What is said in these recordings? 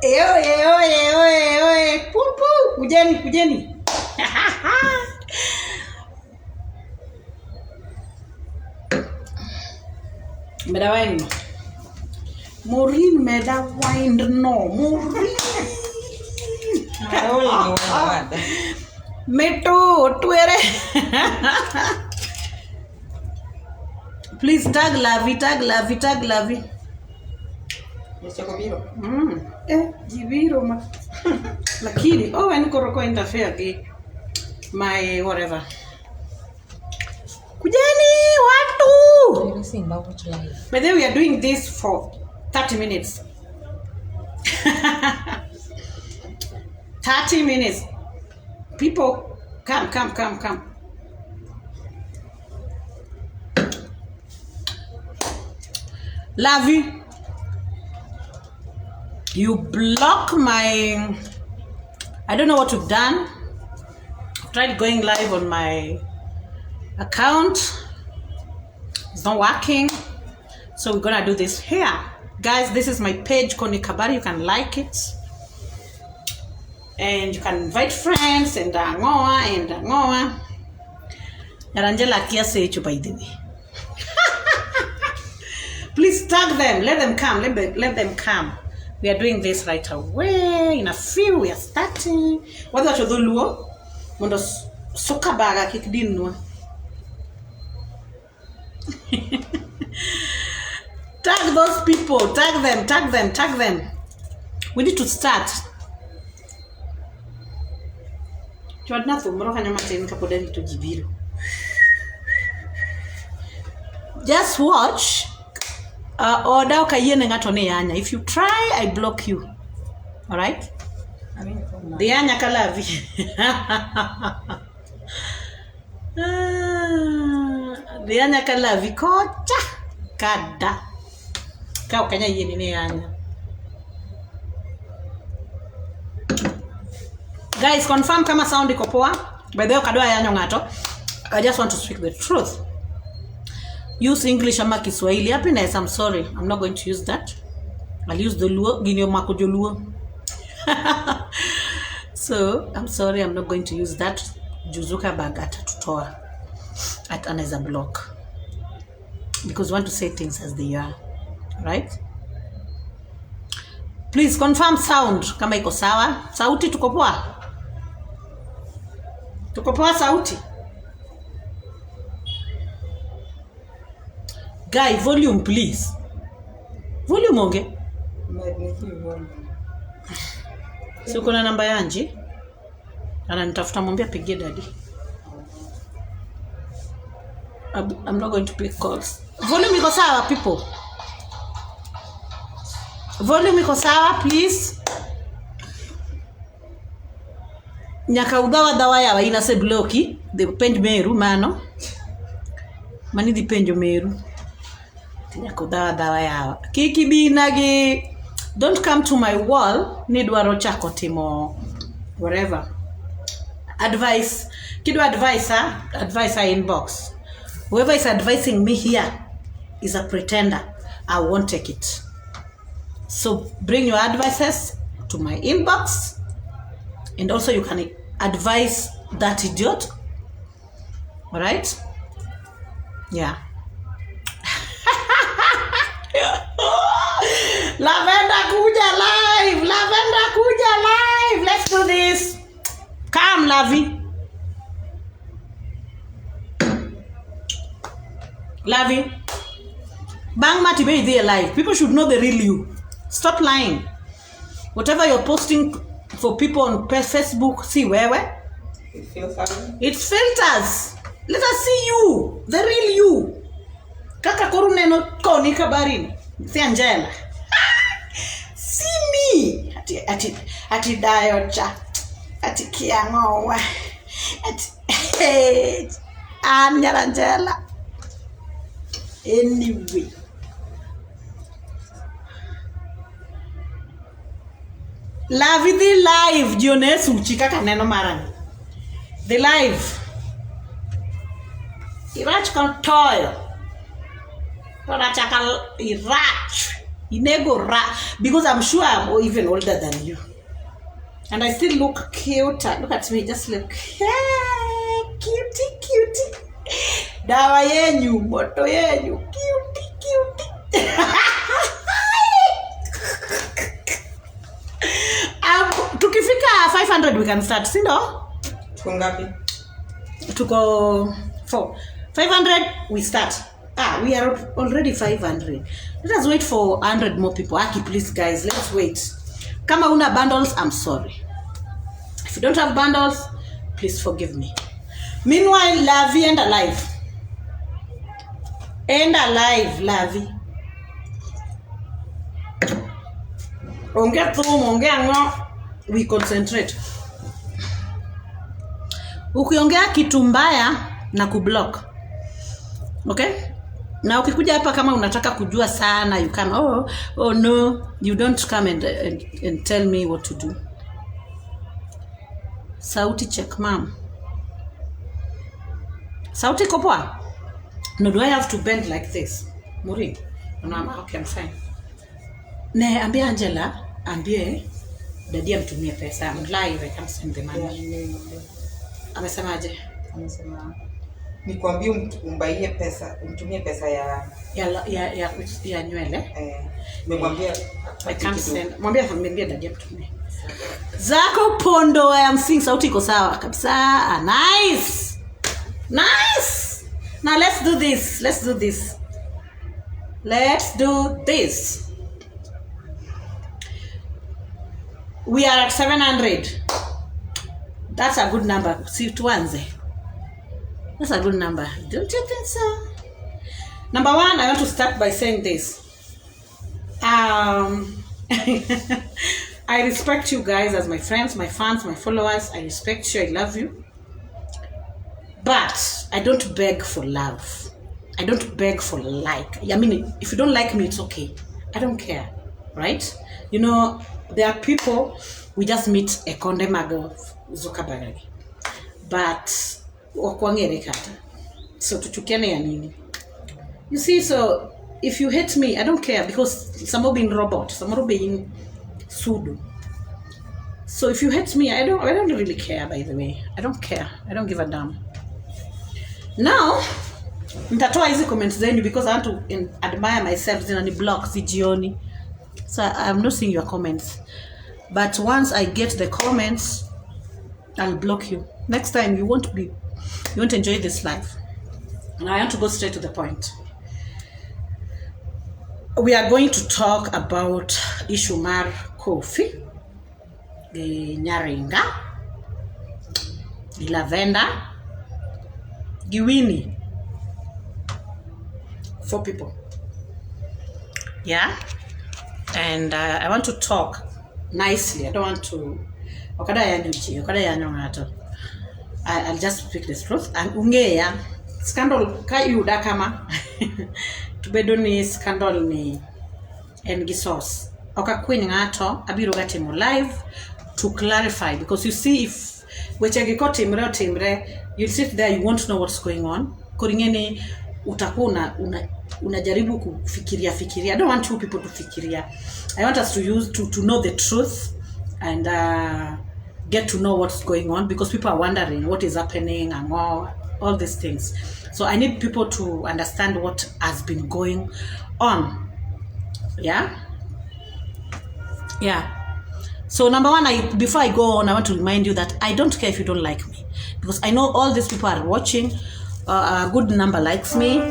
Oye. Pupu. Kujeni. Meda wine. Maureen meda wine no. Maureen. Meto tuere. Please tag Lavi. Jibiro ma. Lakini when koroko interfere gi my whatever. Kujeni watu. But then we are doing this for 30 minutes. 30 minutes. People, come. Lavi, you block my... I don't know what you've done. I've tried going live on my account. It's not working. So we're gonna do this here. Guys, this is my page, Connie Kabarry. You can like it. And you can invite friends and ngoa. Narangela kia say you by the way. Please tag them. Let them come. Let them come. We are doing this right away. In a few, we are starting. What about you, Luo? Mondo soka baga kikdinwa. Tag those people. Tag them. We need to start. Just watch. Order kayene ngatone yanya. If you try, I block you. All right? The yanya kalavi. The yanya kalavi kocha kada. Kau kanya yene ne yanya. Guys, confirm kama sound iko poa. By the way, kadwa yanyo ngato. I just want to speak the truth. Use English ama Kiswahili. Happiness, I'm sorry. I'm not going to use that. I'll use the Luo. Ginyo makojo Luo. So, I'm sorry. I'm not going to use that. Juzuka bagata tutoa. At another block. Because we want to say things as they are. Right? Please confirm sound. Kama iko sawa. Sauti tuko poa. Tuko poa sauti. Guy, volume please. Volume onge. Si uko na namba yanji? Ananitafuta mwambie pigie daddy. I'm not going to pick calls. Volume iko sawa people. Volume iko sawa please. Nyaka udawa dawa yawa ina se bloki. The penj meru mano. Mani di penjo meru. Nyaka udawa dawa yawa. Kiki binagi. Don't come to my wall. Nidwaro chako timo. Whatever. Advice. Kido advisor. Advisor inbox. Whoever is advising me here is a pretender. I won't take it. So bring your advices to my inbox. And also you can advise that idiot. All right? Yeah. Lavender kuja live. Let's do this. Come, Lavi. Bang mati be there live. People should know the real you. Stop lying. Whatever you're posting for people on Facebook, see where? It's filters. Let us see you, the real you. Kaka koruneno Connie Kabarry. See Angela. See me. Ati dayocha. Ati kiangowa. Ati Angela. Anyway. Lavi the live. Dionesu chikaka neno marani. The live. Irach kan toil. Irach. Because I'm sure I'm even older than you. And I still look cute. Look at me, just look. Hey, cutie. Dawa yenyu, moto yenyu, cutie. Tukifika 500 we can start, si ndo? Tuko ngapi? Tuko 4. 500 we start. We are already 500. Let us wait for 100 more people. Aki, please guys, let's wait. Kama una bundles, I'm sorry. If you don't have bundles, please forgive me. Meanwhile, Lavi and alive. And alive, Lavi. We concentrate. Ukiongea kitu mbaya na kublock. Okay? Na ukikuja hapa kama unataka kujua sana, you come, oh no, you don't come and tell me what to do. Sauti check, mom. Sauti kopoa? No, do I have to bend like this? Muri? No, I'm okay, I'm fine. Ne, ambia Angela, ambie daddy amtumie pesa. I'm live, I can't send the money. Amesemaje? Amesema nikwambie umbaie pesa, umtumie pesa ya nywele. Nimemwambia I can't send. Mwambie daddy amtumie. Zako pondo, I am seeing sauti iko sawa kabisa. Nice. Now let's do this. We are at 700. That's a good number. See, tuanze. That's a good number. Don't you think so? Number one, I want to start by saying this. I respect you guys as my friends, my fans, my followers. I respect you. I love you. But I don't beg for love. I don't beg for like. I mean, if you don't like me, it's okay. I don't care. Right? You know, there are people, we just meet a condemago Kabarry. But so tuchukiane ya nini? You see, so if you hate me, I don't care, because some being robot, some being pseudo. So if you hate me, I don't really care, by the way. I don't care. I don't give a damn. Now, nitatoa hizi comments zenu because I want to admire myself zinani block zijioni. So I'm not seeing your comments. But once I get the comments, I'll block you. Next time you won't enjoy this life. Now I want to go straight to the point. We are going to talk about Ishumar Kofi, the Nyaringa, the Lavender, Giwini. 4 people. Yeah? And I want to talk nicely. I don't want to I'll just speak the truth. And ungeya scandal kayuda kama tubedo ni scandal ni engisos okakwin ngato abiro gatimo live to clarify, because you see, if wechegiko timre you'll sit there, you won't know what's going on. Koringene utakuna unajaribu kufikiria. I don't want 2 people to fikiria. I want us to know the truth and get to know what's going on, because people are wondering what is happening and all these things. So I need people to understand what has been going on. Yeah. So number one, before I go on, I want to remind you that I don't care if you don't like me, because I know all these people are watching. A good number likes me.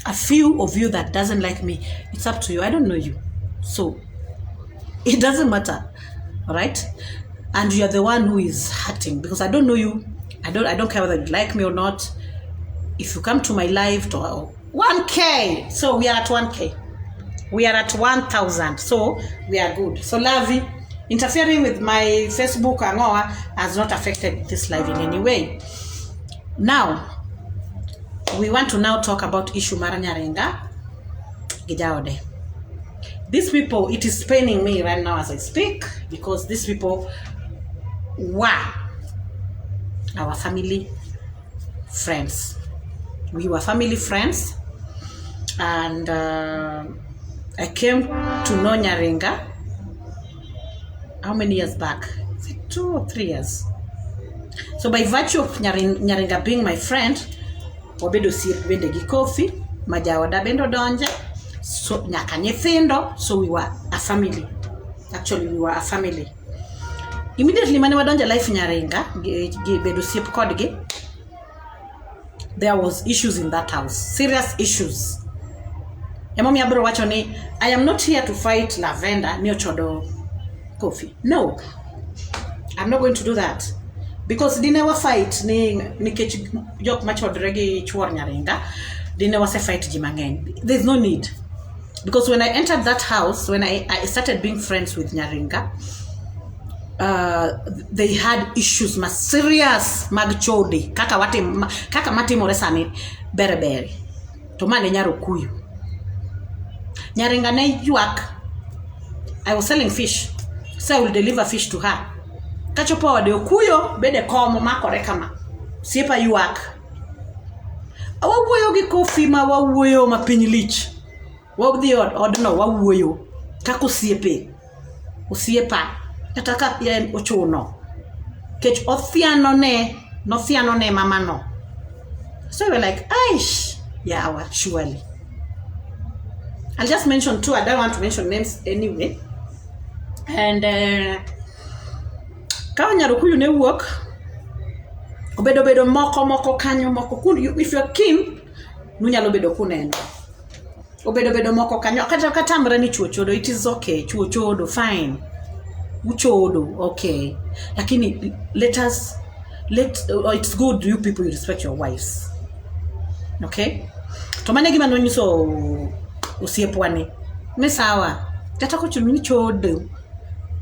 A few of you that doesn't like me, it's up to you. I don't know you, so it doesn't matter. All right? And you are the one who is hurting, because I don't know you. I don't care whether you like me or not. If you come to my live to 1K, so we are at 1K. We are at 1,000, so we are good. So Lavi, interfering with my Facebook has not affected this live in any way. Now, we want to now talk about Ishumar Nyaringa Gijaode. These people, it is paining me right now as I speak, because these people were our family friends. We were family friends, and I came to know Nyaringa. How many years back? Is it 2 or 3 years? So by virtue of Nyaringa being my friend, wabedo sir bende gi Kofi, majaoda bendo donje, so nyaka nyithindo, so we were a family. Actually, we were a family. Immediately mane wadonje life Nyaringa, gi bedo siep kodgi, there was issues in that house, serious issues. Emomi abro wacho ni, I am not here to fight Lavender ni ochodo Kofi. No, I'm not going to do that. Because they never fight ni kech jok machodre gi chuor Nyaringa, they never say fight jimang'eny. There's no need. Because when I entered that house, when I started being friends with Nyaringa, they had issues ma serious mag chode kaka matimore sani bere to mane nyaro kuyu. Nyaringa ne yuak. I was selling fish, so I will deliver fish to her. Kachopo wade okuyo bede komo makore kama siepa yuak. Wawuoyo gi Kofi ma wawuoyo ma piny lich. Wabdhi odno wawuoyo kako osiepa kata ka yen ochuno. Kech nothiano ne mamano. So we were like, aish, yeah, surely. I'll just mention two. I don't want to mention names anyway. And Kawa nyarukuyu ne wuok obedo moko kanyo moko if you're keen nunyalo bedo kuneno obedo moko kanyo kata mra ni chuochodo, it is okay, chuochodo fine, uchodo okay, lakini it's good you people respect your wives, okay? To mane gima nonyiso osiepwani ni sawa kata ko chuni chodo,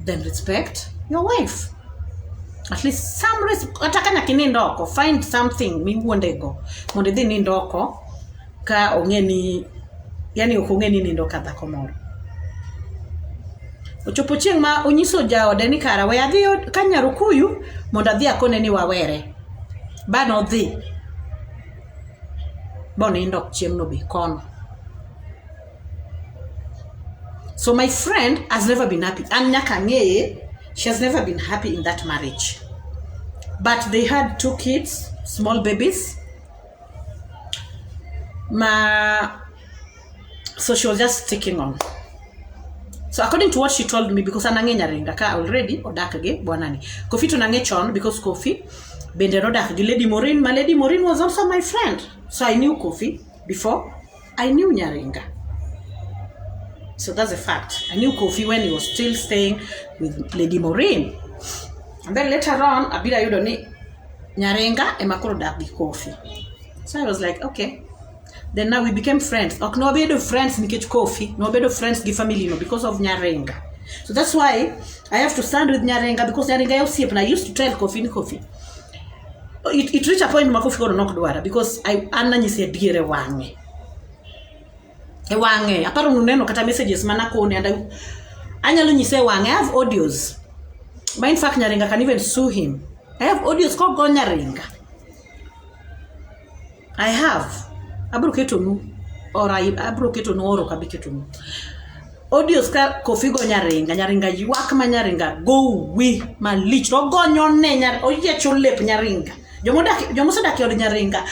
then respect your wife. At least some respect. Atakanya kinindoko, find something miwondego mondo dhi nindoko ka ongeni, yani okongeni nindoka dhako moro. Ochopo chieng' ma onyiso jaode ni kara we adhi ka nyarukuyu mondo adhi akone ni wawere. Bano dhi bonindo chieng' no be kono. So my friend has never been happy. And nyaka ng'eye, she has never been happy in that marriage. But they had 2 kids, small babies. So she was just sticking on. So according to what she told me, because anange Nyaringa ka already odakage bwanani. Kofi to nange chon because Kofi bende odakage Lady Maureen. My Lady Maureen was also my friend. So I knew Kofi before I knew Nyaringa. So that's a fact. I knew Kofi when he was still staying with Lady Maureen. And then later on, Abida Yudoni, Nyaringa, Emakoro Dabi Kofi. So I was like, okay. Then now we became friends. Okay, no bedo friends Nikech Kofi, no bedo friends gi family no because of Nyaringa. So that's why I have to stand with Nyaringa because Nyaringa yosiep, and I used to tell Kofi. It reached a point ma Kofi kono nok dwara because I ananyise diere wange. Wange aparo nuneno kata messages mana kone and anyalo nyise wange. I have audios. But in fact Nyaringa can even sue him. I have audios called go Nyaringa. I have. Abro keto nu or abro keto nu oro kabiketo nu. Audios ka Kofi go Nyaringa yuak ma Nyaringa go we malich to gonyo ne Nyaringa oyecho lep Nyaringa. Jomo sodak od Nyaringa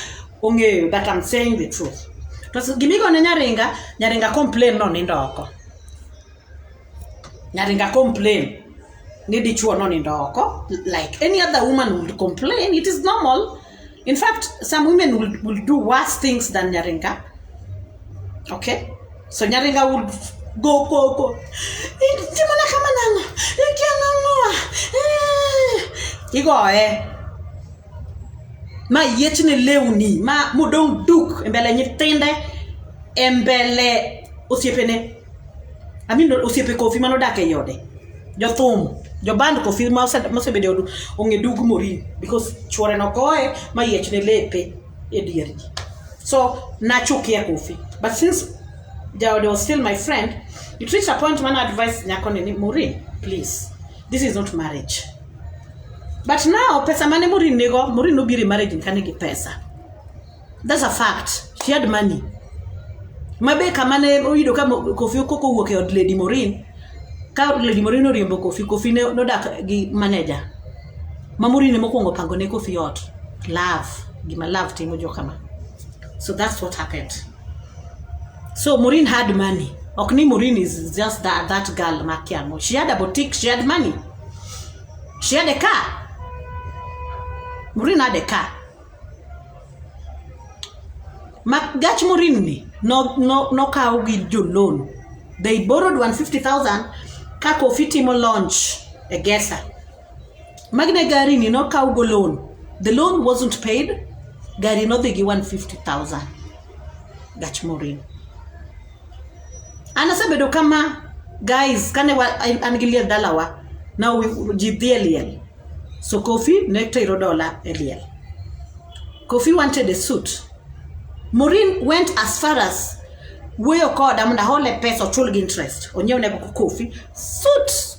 ongeyo that I'm saying the truth. To gimigo ne Nyaringa complain no nindoko. Nyaringa complain ni dichuo no nindoko like any other woman would complain. It is normal. In fact, some women will do worse things than Nyaringa. Okay? So Nyaringa would go. Timona kama nango. Igo ma yetine leuni ma mudong duk embele nyitinde embele osiepene. Osiepe Kofi mano dake yode. Jothum, joband Kofi ma osebedo onge dug mori because chwore no koe ma yetine lepe edieri. So nachukia Kofi. But since Jawde was still my friend, it reached a point when I advised Nyakone ni Maureen, please, this is not marriage. But now, pesa mane Maureen no biri marriage in kanegi pesa. That's a fact. She had money. Mabe kamane oyudo ka Kofi koko wuok e od Lady Morin. Ka Lady Morin oriembo Kofi ne nodak gi manager. Ma Morin ne mokwongo pango ne Kofi ot. Love. Gima love timo jo kama. So that's what happened. So Morin had money. Okni Morin is just that girl Makiamo. She had a boutique, she had money. She had a car. Morin had a car. Gach Morin ni no kaw gi jo loan. They borrowed 150,000 ka Kofi timo launch a Gesa. Magne gari ni no kaw go loan. The loan wasn't paid. Gari no they give 150,000. Gach Morin. Anasabedo kama guys kane angilia dalawa now we jidhieliel. So Kofi nekta $1 eliel. Kofi wanted a suit. Morin went as far as weyo koda mna hole pesa chulgi interest. Onyew ne Kofi suit.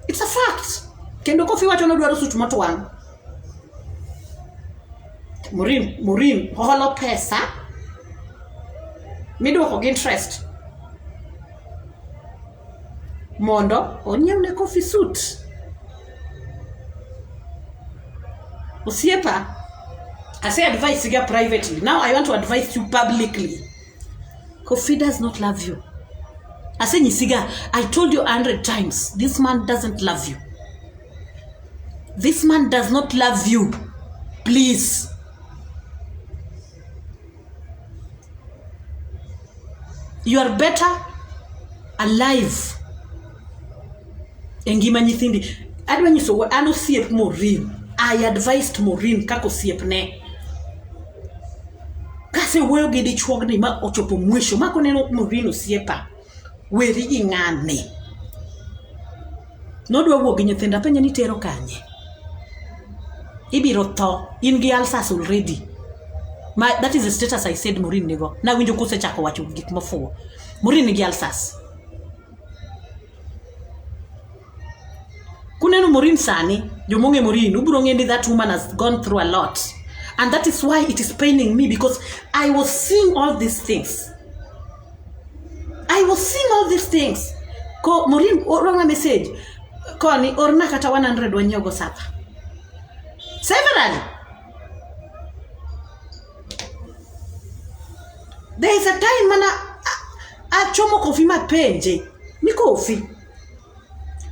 It's a fact. Kendo Kofi wacho no dwaro suit moto wan. Morin holo pesa. Midwoko gi interest. Mondo onyew ne Kofi suit. Osiepa, I say advice you privately. Now I want to advise you publicly. Kofi does not love you. I say Nisiga, I told you 100 times, this man doesn't love you. This man does not love you. Please. You are better alive. Engima nyithindi. Adwa so ano siep Morin. I advised Morin kako siep ne. Kase weyo gidi chuogni ma ochopo mwisho. Mako neno Morin osiepa. Weri ingane. Nodwa wuogi nyithinda penye ni tero kanye. Ibiro tho. In gi alsas already. That is the status I said Morin nigo. Na winjo kose chako wacho gik mafuwo. Morin ni gi alsas. Kunenu Morin sani, jomonge Morin, uburo ng'endi that woman has gone through a lot. And that is why it is paining me because I was seeing all these things. I was seeing all these things. Ko Morin, wrong message. Connie, orna kata 100 wanyogo sapa. Severally. There is a time mana a chomo Kofi ma penje. Ni Kofi.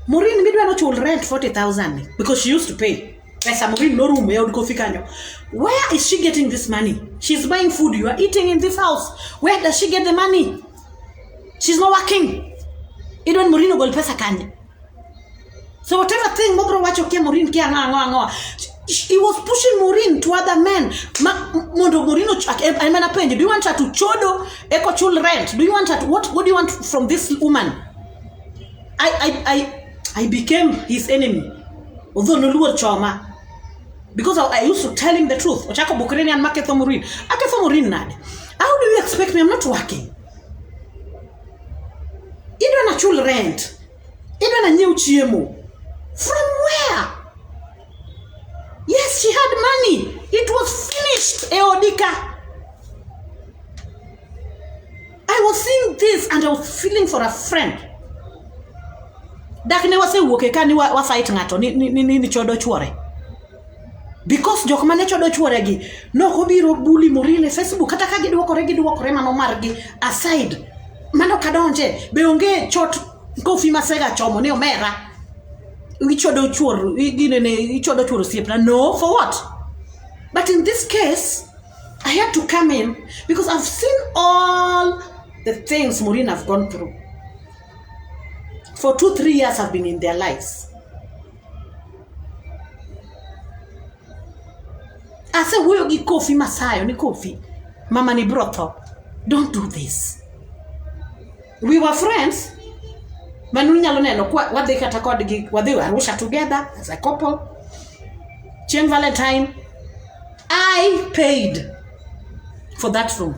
Morin midwa no chul rent 40,000 because she used to pay. Pesa Morin no room ya Kofi kanyo. Where is she getting this money? She's buying food. You are eating in this house. Where does she get the money? She's not working. Idwan Morin ogol pesa kanye. So whatever thing Mobro wacho kia Morin kia ngoa. He was pushing Morin to other men. Mondo Morin I penje. Do you want her to chodo eko chul rent? Do you want her to, what do you want from this woman? I became his enemy. Although no luo choma. Because I used to tell him the truth. Ochako bukreni and market for Morin. Ake for Morin nade. How do you expect me? I'm not working. Idwa na chul rent. Idwa na nyeu chiemo. From where? Yes, she had money. It was finished. Eodika. I was seeing this and I was feeling for a friend. Dakne wase wuoke ka ni wa fight ngato ni chodo chuore. Because jok mane chodo chuore gi no ko biro bully Morin e Facebook kata ka giduokore mano margi aside. Mano kadonje be onge chot Kofi masega chomo ne omera. Ichodo chuor ichodo chuor siepna. No, for what? But in this case I had to come in because I've seen all the things Morin have gone through. For 2-3 years I've been in their lives. I said, we'll give Kofi Masayo, ni Kofi. Mama ni broto. Don't do this. We were friends. Manunya loneno, what they katakod, what they were together as a couple. Chen Valentine. I paid for that room.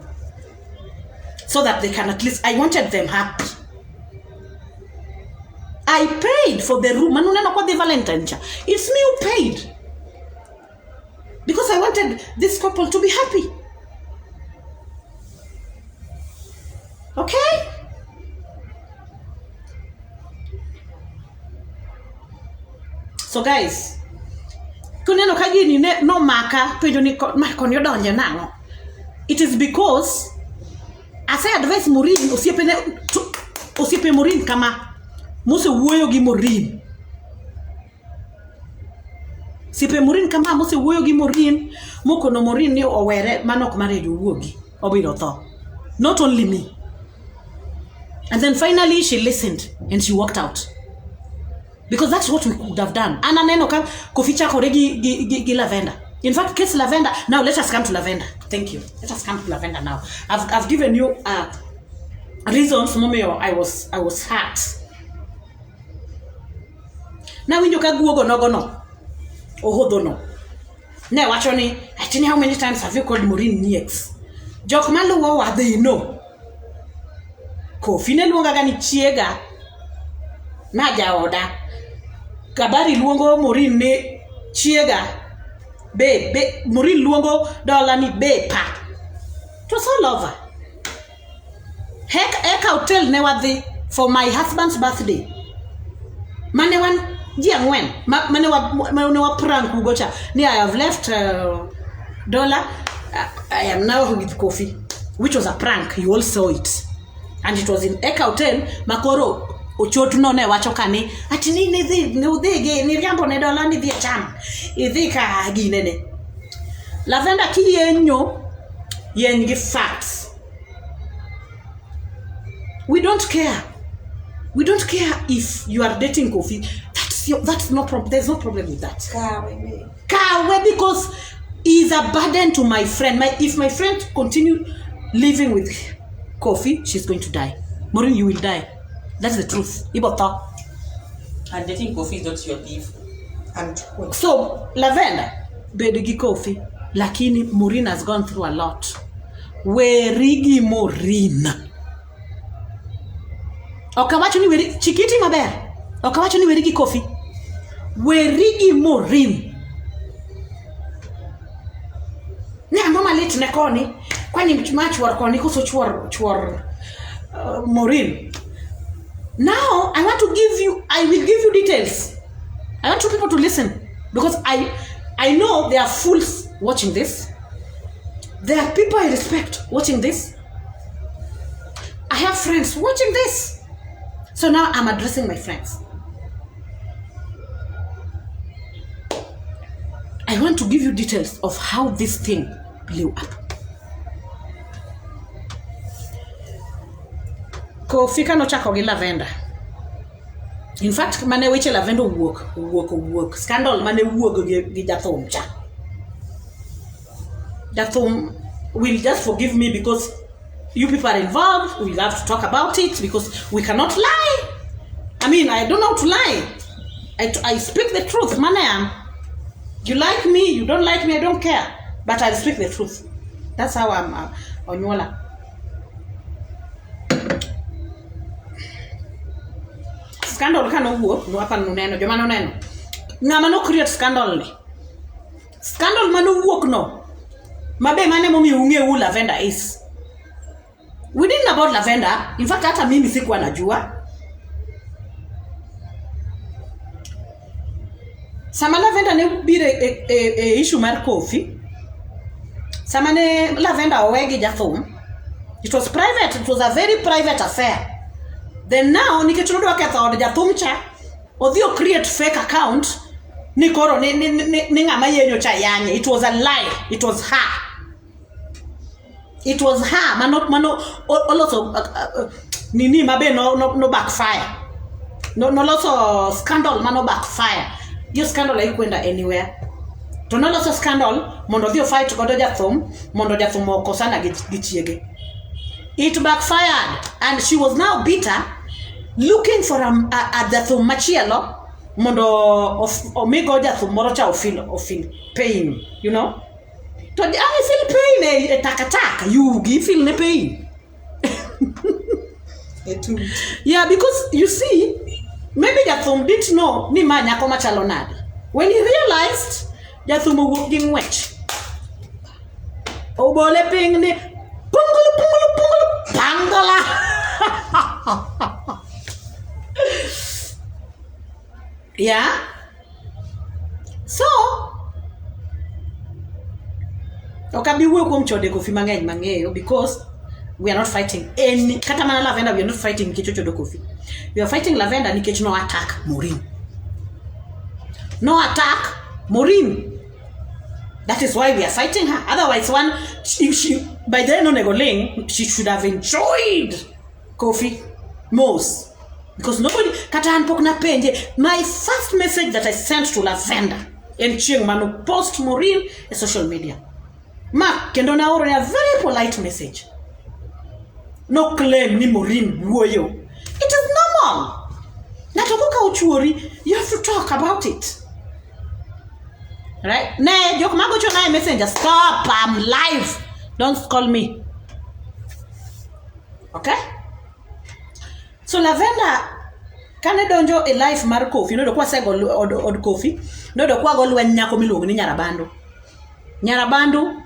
So that they can at least, I wanted them happy. I paid for the room. Manunena kwa the Valentine. It's me who paid. Because I wanted this couple to be happy. Okay? So guys, kuneno ka gini no maka penjo ni Koni odonje nang'o. It is because I say advice Morin osiepe Morin kama mose wuoyo gi Morin. Siepe Morin kama mose wuoyo gi Morin mokono Morin ni owere manok marejo wuogi obiro tho. Not only me. And then finally she listened and she walked out. Because that's what we could have done. Ana neno ka koficha koregi lavender. In fact, case lavender. Now let us come to lavender. Thank you. Let us come to lavender now. I've given you reasons mommy I was hurt. Now when you can go no. Ohodo no. Ne wachoni, I think how many times have you called Morin Niex? Jok maluwo wa they know. Kofi ne luonga gani chiega. Na jaoda. Kabarry luongo Morin ne chiega. Be Morin luongo dola ni be pa. To so lover. Eka hotel ne wadhi for my husband's birthday. Mane wan jiangwen. Mane wa prank ugocha. Ni I have left dollar. I am now with Kofi, which was a prank. You all saw it. And it was in Eka hotel. Makoro ochotu no ne wacho kani ati ni udhige ni riambo ne dola ni dhie cham idhika ginene lavender ki yenyo yengi facts. We don't care if you are dating Kofi. That's no problem. There's no problem with that. Kawe, because is a burden to my friend. If my friend continue living with Kofi, she's going to die. Morin, you will die. That's the truth. Ibota. And dating Kofi is not your beef. And so lavender, bedigi Kofi, lakini Morin has gone through a lot. Werigi Morin. Okawacho ni weri chikiti maber. Okawacho ni werigi Kofi. Werigi Morin. Ne mama lit ne Connie, kwani machwar Connie kuso chwar Morin. Now I will give you details. I want you people to listen because I know there are fools watching this. There are people I respect watching this. I have friends watching this. So now I'm addressing my friends. I want to give you details of how this thing blew up. Kofi kanochako gi lavender. In fact, mane weche lavender wuok. Scandal mane wuok gi jathum cha. Jathum will just forgive me because you people are involved. We'll have to talk about it because we cannot lie. I mean, I don't know how to lie. I speak the truth, man. You like me, you don't like me, I don't care. But I speak the truth. That's how I'm Onyola. Scandal kano wuok no hapa nuneno joma noneno. Ngama no create scandal ni. Scandal mano wuok no. Mabe mane momi unge u lavender is. We didn't know about lavender. In fact hata mimi sikuwa najua. Sama lavender ne bire issue mar Kofi. Sama ne lavender owegi jathum. It was private. It was a very private affair. Then now nikechundu waketho od jathum cha odhio create fake account ni koro ni ngama yenyo cha yanye. It was a lie. It was her. It was her. Mano also nini mabe no backfire. No loso scandal mano backfire. Yo scandal haikwenda anywhere. To no loso scandal mondo dhio fight godo jathum mondo jathum okosana gi chiege. It backfired and she was now bitter looking for a jathum machielo mondo omigo jathum moro cha ofil pain, you know. To I feel pain takataka you give feel the pain. Yeah, because you see maybe jathum didn't know ni manya koma chalonade. When he realized jathum wuok gi ngwech obole ping ni pungulu Pangala. Yeah. So, okabi wuo kuom chode Kofi mang'eny mang'eyo because we are not fighting any kata mana Lavender, we are not fighting nikech chodo Kofi. We are fighting Lavender nikech no attack Maureen. No attack Maureen. That is why we are fighting her. Otherwise, she by then on Negoling, she should have enjoyed Kofi most. Because nobody kata pokna penje. My first message that I sent to Lavender and Chiang Manu post Maureen in social media. Ma kendo na oro a very polite message. No claim ni Maureen woyo. It is normal. Natokuka uchuori, you have to talk about it. Right? Ne, jok mago chona messenger. Stop, I'm live. Don't call me. Okay? So Lavender kane donjo a life mar Kofi, no do kwa sego od Kofi, no do kwa go lwen nyako miluongo ni Nyarabando. Nyarabando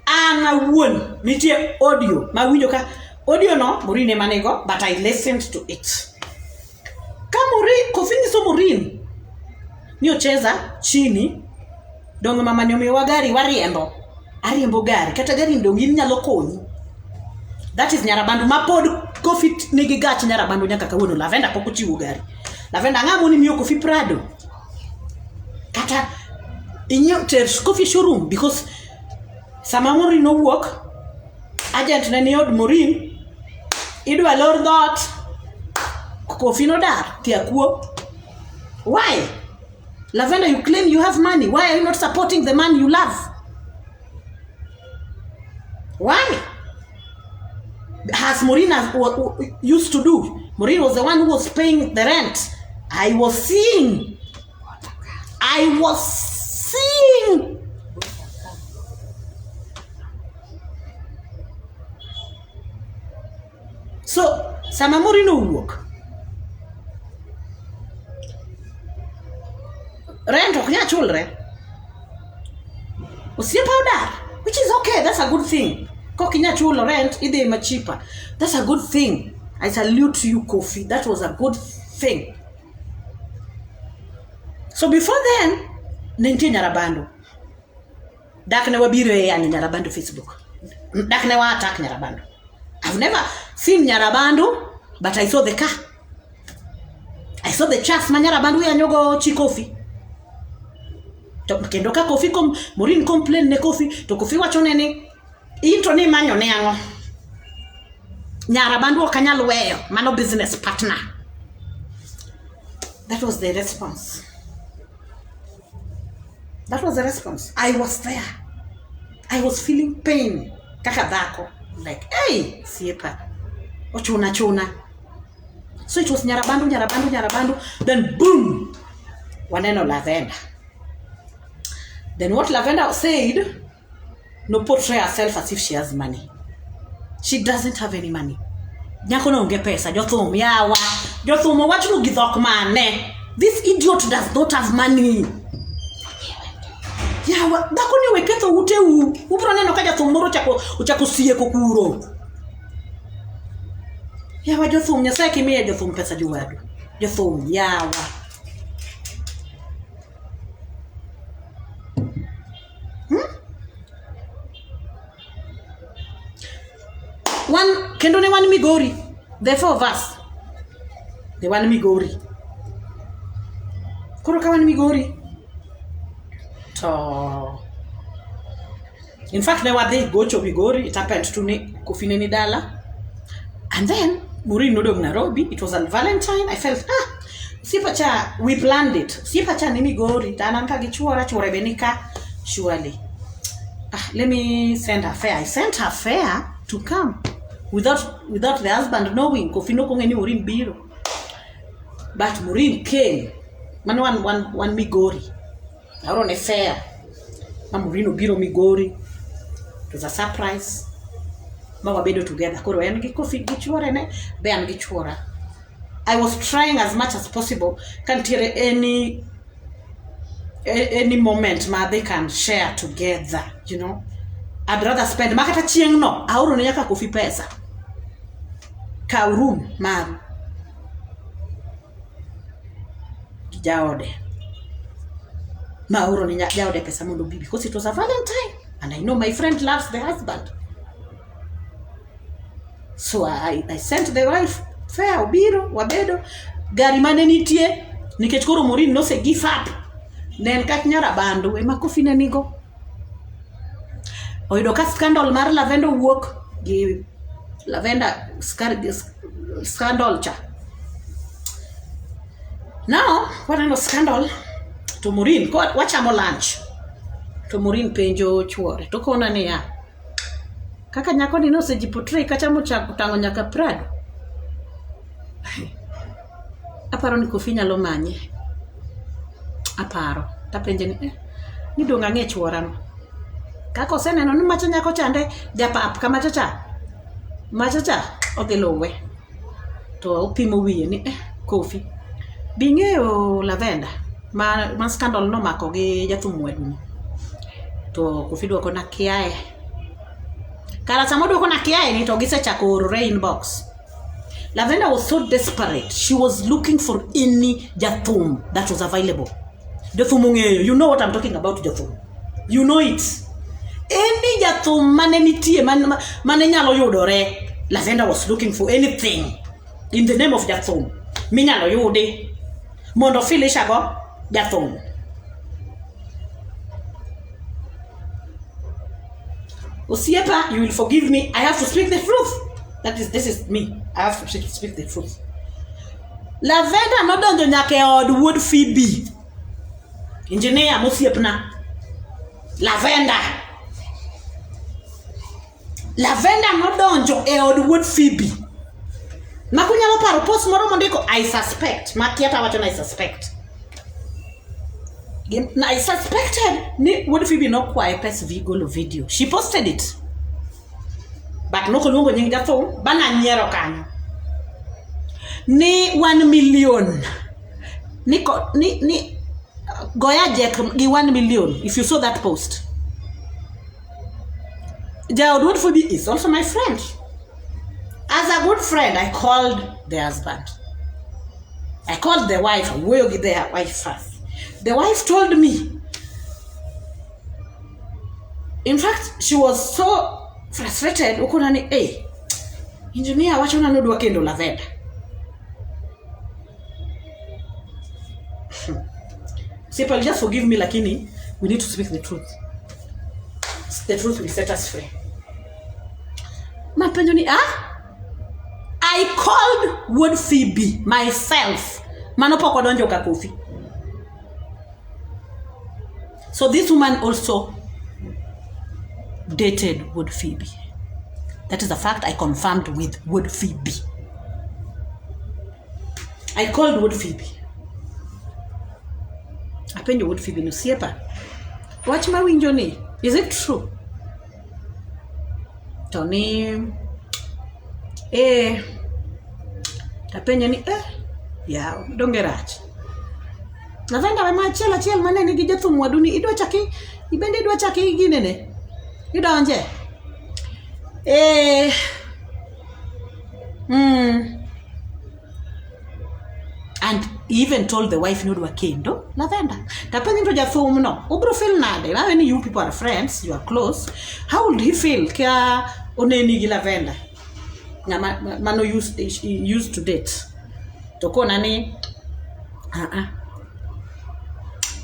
ana wuon nitie audio ma winjo ka audio no Maureen emanego, but I listened to it. Ka Maureen Kofi nyiso Maureen ni ocheza chini dongo mama ni omiwa gari ariembo gari kata gari ndongi nyalo konyi. That is Nyarabando ma pod Kofi nigi gach Nyarabando nyaka kawuono. Lavender pok ochiwo gari. Lavender ng'amo ni miyo Kofi Prado kata inyo ter Kofi showroom because sama Maureen no wuok agent ne ni od Maureen idwa lor dot Kofi no dar tiakuo. Why? Lavender, you claim you have money. Why are you not supporting the man you love? Why? As Maureen used to do. Maureen was the one who was paying the rent. I was seeing. So, sama Maureen no work. Rent ok nya chulre. Osiepa odar, which is okay, that's a good thing. Kok nya chulo rent idhi ma cheaper. That's a good thing. I salute you, Kofi. That was a good thing. So before then, nenti Nyarabando. Dakne wabiro yani Nyarabando Facebook. Dakne wa attack Nyarabando. I've never seen Nyarabando, but I saw the car. I saw the chaff ma Nyarabando ya nyogo chi Kofi. To kendo ka Kofi Maureen complain ne Kofi to Kofi wacho nene into ni manyo ne ango. Nyarabando okanyal weyo mano business partner. That was the response. That was the response. I was there. I was feeling pain. Kaka dhako. Like, hey, siepa. Ochuna. So it was Nyarabando. Then boom. Waneno Lavender. Then what Lavender said, no portray herself as if she has money. She doesn't have any money. Nyako no nge pesa. Jothum yawa. Jothum wachu no githok mane. This idiot does not have money. Yawa, dako ni weketho ute upro neno ka Jothum moro uchako siye kokuro. Yawa Jothum Nyasaye kimiye Jothum pesa juwadu. Jothum yawa. Kendo ne wan Migori. The four of us. They wan Migori. Koro ka wan Migori. To in fact, ne wadhi gocho Migori. It happened to ne Kofi ne ni dala. And then Maureen nodong Nairobi. It was on Valentine. I felt sipacha we planned it. Sipacha ni Migori. Tananka gichuora benika. Surely. Let me send her fare. I sent her fare to come without the husband knowing. Kofi no kongeni Maureen biro. But Maureen came. Man one Migori. I run a fare. Maureen biro Migori. It was a surprise. Mama bedo together. Koro en gi Kofi gichuora ne. Be an gichuora. I was trying as much as possible. Can't hear any moment they can share together, you know. I'd rather spend makata chieng no auro ne nyaka Kofi pesa. kaw room maru jaode mauro ni jaode pesa mondo bibi because it was a Valentine and I know my friend loves the husband. So I sent the wife fare obiro wabedo gari mane nitie nikech koro Morin no se give up nen kak nyara bandu ema Kofi ne nigo oyudo ka scandal mar Lavender wuok gi Lavender scandal cha. Now what kind of scandal to Morin wachamo lunch to Morin penjo chuore to kona ne ya kaka nyako ni no se jiportray kachamo tango nyaka Prado. Aparo ni Kofi nyalo manye aparo tapenje ni donga nge chuorano kako seneno ni macha nyako chande japap kama machacha odhi luwe to opimo wiye ni Kofi bing'eyo Lavender ma scandal no mako gi jathum wedu to Kofi dwoko na kiae kala samo dwoko na kiae ni to gisechako orore inbox. Lavender was so desperate. She was looking for any jathum that was available. Jathum ungeyo. You know what I'm talking about, jathum. You know it. Any jathum mane nitie mane nyalo yudore. Lavender was looking for anything in the name of jathum. Mi nyalo yude. Mondo finish ago jathum. Osiepa, you will forgive me. I have to speak the truth. This is me. I have to speak the truth. Lavender no donjo nyake od wood Phoebe. Engineer mosiepna. Lavender no donjo e od wood Phoebe. Makunyalo paro post moro mondiko I suspect. Makiata wacho na I suspect. I suspected ni wood Phoebe no kwae pes vigolo video. She posted it. But no kolungo nying jathum bana nyiero kanyo ni 1 million ni goya jek gi 1 million. If you saw that post, Jaod Phoebe is also my friend. As a good friend, I called the husband. I called the wife. Where did their wife first? The wife told me. In fact, she was so frustrated. Ukona ni engineer wacho na nodwa kendo Lavender. Simple, just forgive me, lakini we need to speak the truth. The truth will set us free. Mapenjo ni I called wood Phoebe myself. Manopo kwa donjo ka Kofi. So this woman also dated wood Phoebe. That is a fact I confirmed with wood Phoebe. I called wood Phoebe. Apenjo wood Phoebe no siepa. Watch my window ni. Is it true? Tony apenjo ni ya dongerach. Lavender ma chiel manene gi jathum waduni idwa chaki ibende idwa chaki ginene. Idonje. And even told the wife no do kendo Lavender. Tapenjo to jathum no. Ubro feel nade. Now when you people are friends, you are close. How would he feel kya oneni gi Lavender? Mano used to date. Toko nani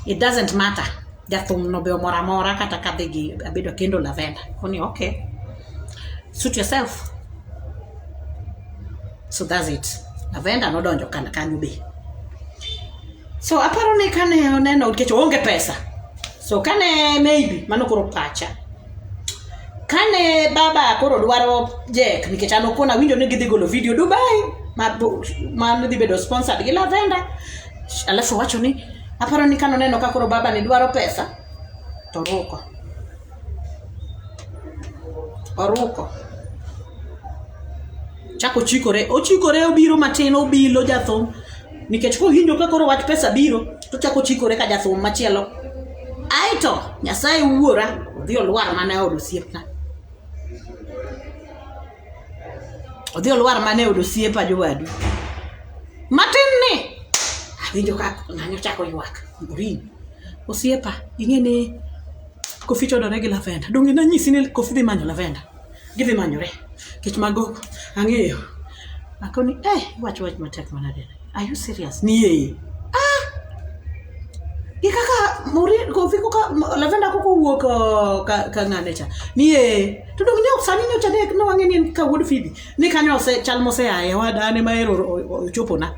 it doesn't matter. Jathum no be mora kata kadegi abedo kendo Lavender. Koni okay. Suit yourself. So that's it. Lavender no donjo kanyo be. So aparo ni kane oneno kecho onge pesa. So kane maybe mano koro pacha. Kane baba koro dwaro Jack nikech an okona winjo ni gidhi golo video Dubai ma dhi bedo sponsored gi Lavender. Alafu wacho ni aparo ni kano neno ka koro baba ni dwaro pesa to oruko chako chikore obiro matin obilo jathum nikech ko hinjo ka koro wach pesa biro to chako chikore ka jathum machielo aito Nyasaye wuora dhi olwar mana od osiepna odhi olwar mane od osiepa jowadu matin ni awinjo ka ng'anyo chako ywak Morin osiepa ing'eni Kofi chodore gi lavenda donge nanyisi ni Kofi dhi manyo lavenda gidhi manyore kech mago ang'eyo akoni wach matek manade are you serious ni kaka Morin Kofi koka lavenda koko wuok ka ng'ane cha ni to dong nyok sani nyocha nek no wang'eni ka wuod Phoebe ni kanyo chal mose aye wadane mahero ochopo na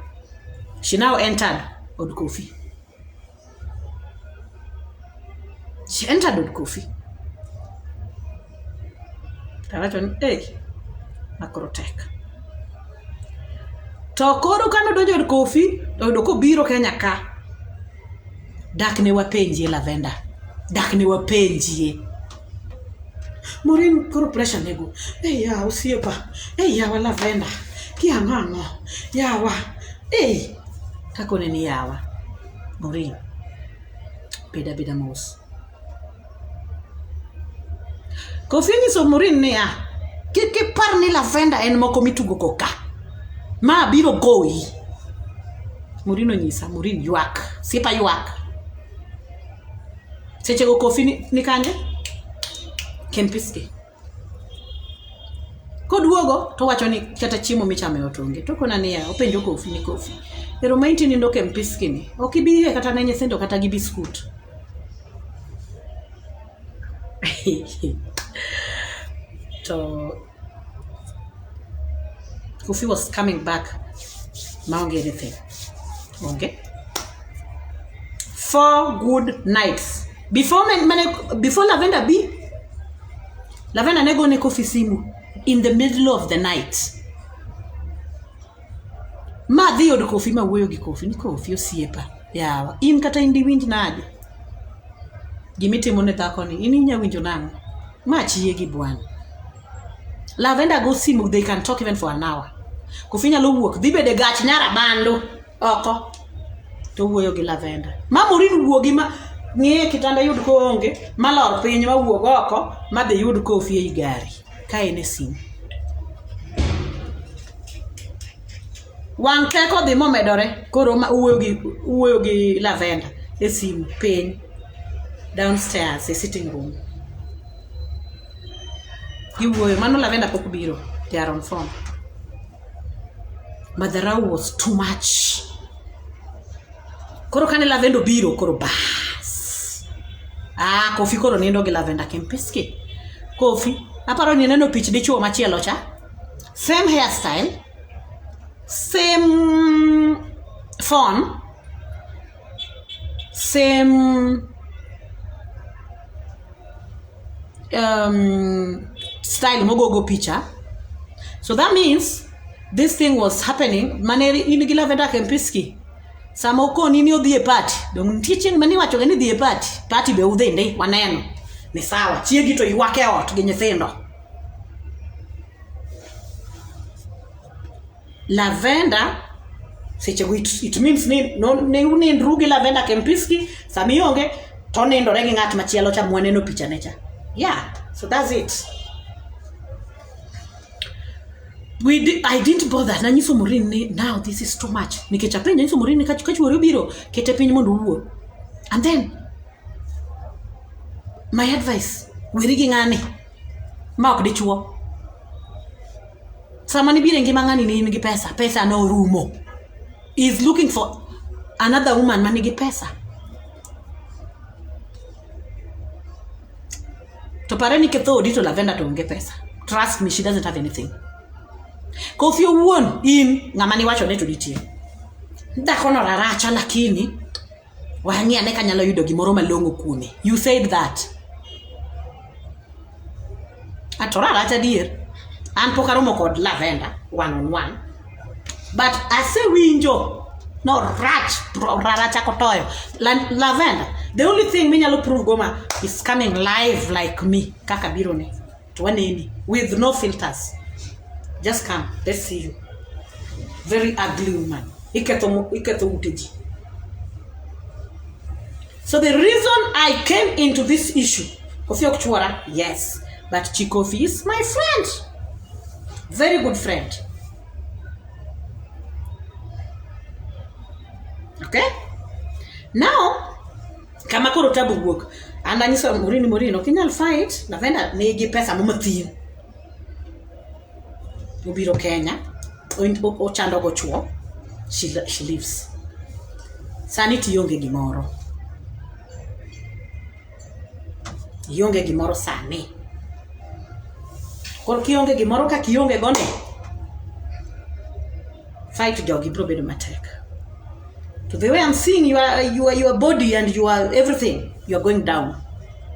she now entered od Kofi. She entered od Kofi. Tawacho ni makoro tek. To koro kano donjo od Kofi oyudo kobiro Kenya ka dak ne wapenjie lavenda dak ne wapenjie Morin koro pressure nego ya osiepa yawa lavenda kiang'ang'o yawa kakone ni yawa Morin beda mos Kofi nyiso Morin ni kipar ni lavenda en moko mitugo koka ma biro goyi Morin onyisa Morin ywak siepa ywak seche go Kofi ni kanje Kempiski koduogo to wacho ni kata chiemo michame otonge to kona niya openjo Kofi ni Kofi pero mainti nindo Kempiski ni okibiye kata ne nyithindo kata gi biskut to Kofi was coming back maonge anything okay 4 good nights before lavenda nego ne Kofi simu in the middle of the night ma dhi od Kofi ma wuoyo gi Kofi ni Kofi osiepa yawa in kata indi winj nade gimitimo ne dhako ni in inya winjo nang'o ma chiye gi bwana lavenda go simu they can talk even for an hour Kofi nyalo wuok dhi bede gach nyara bando oko to wuoyo gi lavenda ma Morin wuogi ma ng'e kitanda yud ko onge malor piny ma wuog oko ma dhi yud Kofi ei gari ka ene simu wang' teko dhi momedore koro ma wuoyo gi lavenda e simu piny downstairs e sitting room giwuoyo mano lavenda pok biro they are on phone madharau was too much koro kane lavenda biro koro bas Kofi koro nindo gi lavenda Kempiski Kofi aparo ni neno pich dichuo machielo cha same hairstyle same phone same style mogogo picture so that means this thing was happening maneri in gi lavenda Kempiski sama ukoni ni odhi e party dong teaching mani wacho ni dhi e party be udhi ndi waneno ni sawa chiegi to ywake ot gi nyithindo lavenda seche go it means ni no ne unindru gi lavenda Kempiski sami onge to nindore gi ng'at machielo cha mwaneno picha ne cha yeah so that's it I didn't bother nanyiso Morin ni now this is too much nikech apenja nanyiso Morin ni kachuori biro kete piny mondo wuo and then my advice wiri gi ng'ani ma ok dichuo sama ni bire ngima ng'ani ni nigi pesa no rumo is looking for another woman man nigi pesa to pare ni ketho odito lavenda to nge pesa trust me she doesn't have anything Kofi owuon in ng'ama ni wacho ne to ditie dhako no raracha lakini wang'e ane kanyalo yudo gimoro malong'o kuome you said that atora raracha dier an pok aromo kod lavenda one on one but asewinjo no raracha kotoyo lavenda the only thing minyalo prove goma is coming live like me kaka biro ne to waneni with no filters. Just come, let's see you. Very ugly woman. Iketo uteji. So the reason I came into this issue, Kofi Okuchwara, yes, but Chikofi is my friend. Very good friend. Okay? Now, kama koro tabu wuok, ananyisa Morin, okinyal fight, Lavenda nigi pesa momathin. Obiro Kenya, ochando go chuo, she lives. Sani tionge gimoro. Ionge gimoro sani. Kor kionge gimoro ka kionge gone. Fight jogi bro bedo matek. To the way I'm seeing your body and your everything, you are going down.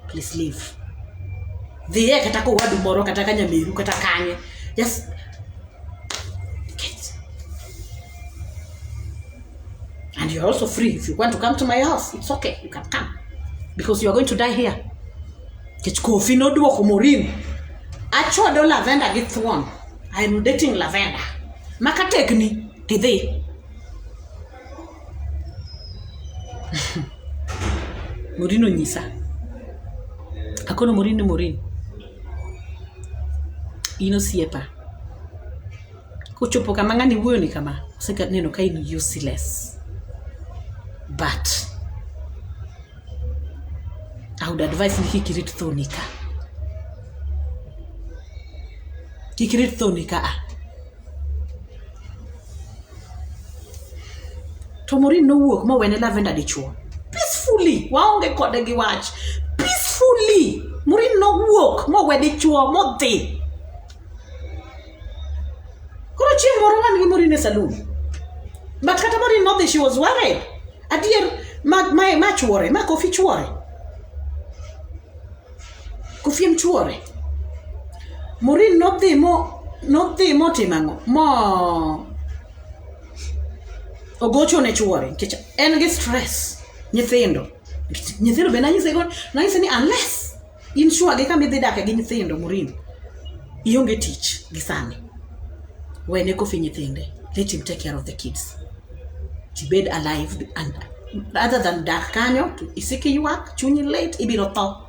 Please leave. Dhiye kata ko wadu moro kata Kanyameru kata kanye. Just get. And you're also free. If you want to come to my house, it's okay. You can come. Because you are going to die here. Kech kofi no duoko Morin. Achodo Lavenda gets one. I'm dating Lavenda. Makatekni tidhi. Morino nyisa. Akono Morin. Ino siepa. Kuchopo kama ngani wuyo ni kama. Sika neno ka in useless. But I would advise ni kikirit thonika. Kikirit thonika To Morin no wuok ma wene Lavenda dichuo. Peacefully. Waonge kode gi wach. Peacefully. Morin no wuok ma wene dichuo mo dhi. Koro chieng' moro wan gi Morin e saloon. But kata Morin no dhi, she was worried. Adier ma chuore, ma Kofi chuore. Kofi chuore. Morin no dhi mo timango. Ogocho ne chuore. En gi stress. Nyithindo be nanyise ni unless in sure gi kama idhi dak gi nyithindo Morin, ionge tich gi sani. Wene Kofi nyithinde. Let him take care of the kids. Tibed alive, and rather than dak kanyo to isiki yuak chunyi late ibiro tho.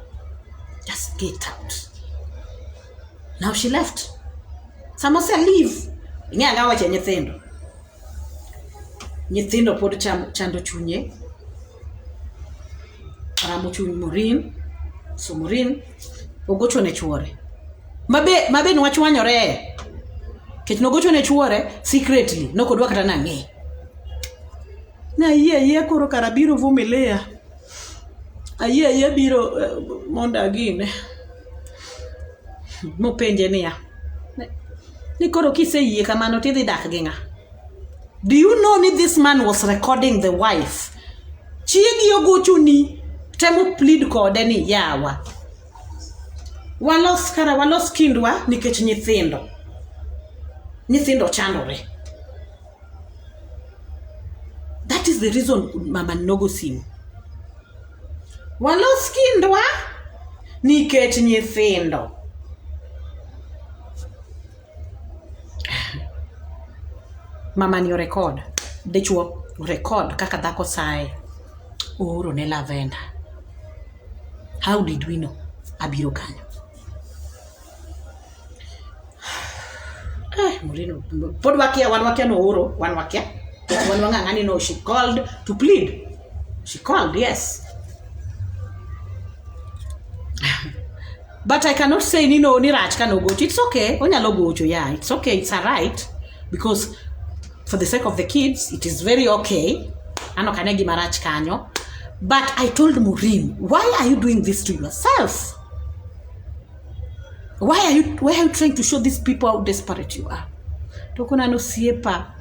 Just get out. Now she left. Someone said leave. Inga gawa che nyithindo. Nyithindo pod chando chunye. Ramo chunyi Morin. So Morin ogocho ne chuore. Mabe nwachwanyore. Kech nogocho ne chuore secretly. Nokodwa kata nang'e. Na iye koro karabiro vumilia. Iye biro monda gine. Mopenje niya. Ni koro kise iye kamano tidhi dak gi ng'a. Do you know ni this man was recording the wife? Chiegi ogocho ni temo plead kode ni yawa. Walos kindwa nikech nyithindo. Nyithindo chandore. That is the reason mama nogo simu. Walos kindwa nikech nyithindo. Mama ni record. Dechuo record kaka dhako sae. Ooro ne Lavenda. How did we know? Abiro kanyo. Morin pod wakia no ooro. Wan wang'ani no, she called to plead. She called, yes. But I cannot say ni rach ka no gocho. It's okay. Onyalo gocho, yeah. It's okay. It's alright. Because for the sake of the kids, it is very okay. Ano kanegi marach kanyo. But I told Morin, why are you doing this to yourself? Why are you trying to show these people how desperate you are? Tokona no siepa.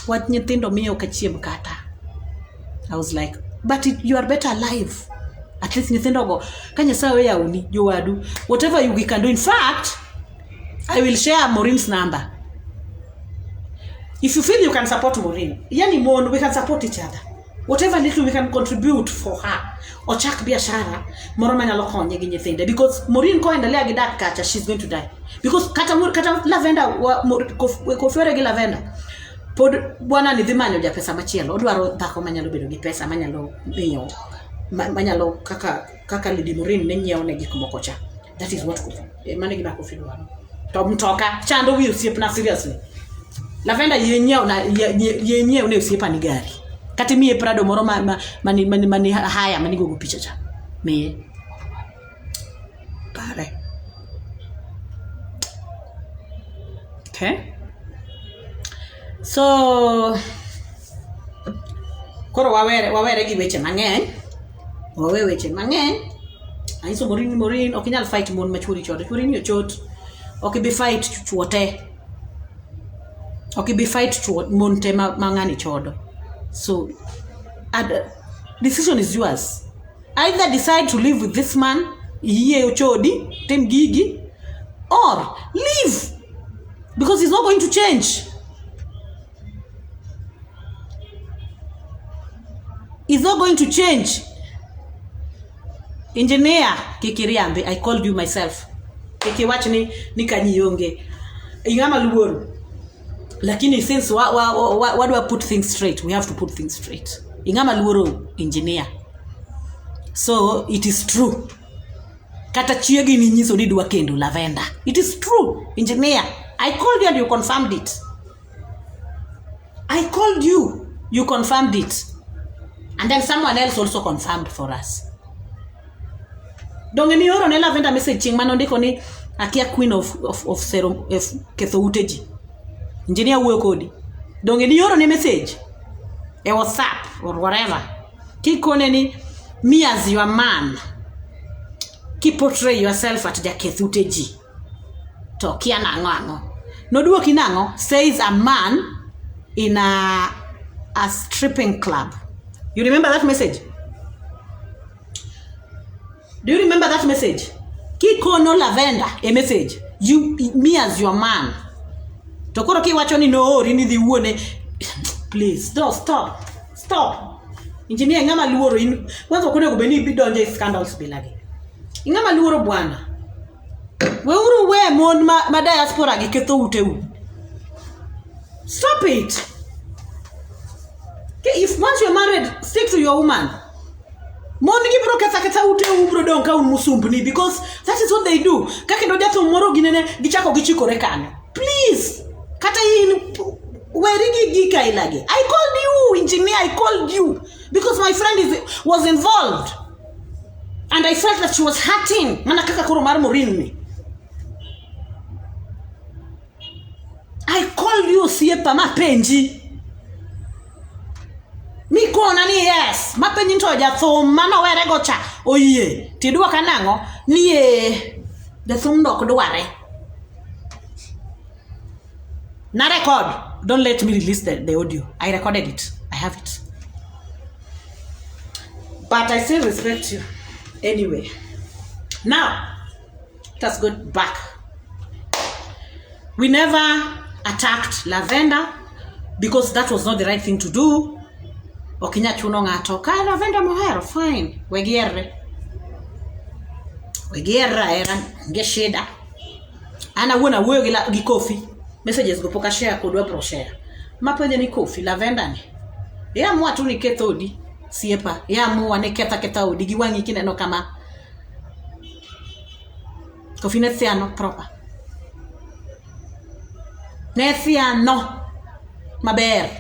What nyithindo miyo kachiem kata. I was like, but you are better alive. At least nyithindo go. Kanya sawe ya uni, jowadu. Whatever you can do. In fact, I will share Morin's number. If you feel you can support Morin, yani mon, we can support each other. Whatever little we can contribute for her. Or chak biashara, moro manyalo konye gi nyithinde. Because Morin ko endelea gi dak kacha, she's going to die. Because kata Lavenda, Kofiore gi Lavenda. Pod bwana ni dhi manyo ja pesa machielo. Odwaro dhako manyalo bedo gi pesa, manyalo miyo, manyalo kaka Lady Morin ne nyiewo ne gik moko cha. That is what mane gima Kofi dwaro. to mtoka chando wi osiepna seriously. Lavenda yenyeo na yenyeo ne osiepa ni gari. Kati miye Prado moro mani haya mani gogo picha cha. Miye. Pare. Okay. So koro wawere gi weche mang'eny. Wawe weche mang'eny. Aiso morin okinyal fight mon machuri chode. Churi ni ochot. Okibi fight chuote. Okibi fight chuot mon te mang'ani chodo. So decision is yours. Either decide to live with this man, iye ochodi, tem gigi, or leave. Because he's not going to change. He's not going to change. Engineer Kikiriambe, I called you myself. Kiki watch ni kanyionge. Ingama luoru. Lakini since what do I put things straight? We have to put things straight. Ingama luoru engineer. So it is true. Kata chiegi ni nyiso ni dwa kendo Lavender. It is true, engineer. I called you and you confirmed it. I called you. You confirmed it. And then someone else also confirmed for us. Donge ni oro ne Lavender message ching manondiko ni akia queen of serum of ketho uteji. Engineer wuoyo kodi. Donge ni oro ne message e WhatsApp or whatever. Kikone ni me as your man. Ki portray yourself at jaketho uteji. To kia nango. No duoki nango says a man in a stripping club. You remember that message? Do you remember that message? Kikono Lavender a message. You me as your man. Tokoro ki wacho ni no rini di wuone. Please, stop. Engineer ngama luoro in wanzo kone kubeni bidonje scandals bilagi. Ingama luoro bwana. Weuru we mon ma diaspora gi ketho uteu. Stop it. Okay, if once you're married, stick to your woman. Mon gi bro ketha uteu bro don ka un musumbni because that is what they do. Kake do jato moro ginene gichako gichikore kanyo. Please. Kata in where gika ilage. I called you, engineer, I called you because my friend was involved. And I felt that she was hurting. Mana kaka kuro morin me. I called you siepa mapenji. Mi kona ni yes. Mapenji nto ja thum mano were gocha. Oye, tidua kanango ni the thum dok dware. Na record. Don't let me release the audio. I recorded it. I have it. But I still respect you. Anyway. Now, let's go back. We never attacked Lavender because that was not the right thing to do. Okinya chuno ngato. Ka Lavender mohero, fine. Wegierre era ngesheda. Ana wona wuoyo gi coffee. Messages go poka share kodwa pro share. Mapenje ni coffee Lavender ni. Ya mwa tu ni ketho odi. Siepa. Ya mwa ne ketha odi gi wangi kineno kama. Coffee nethiano proper. Nethiano maber.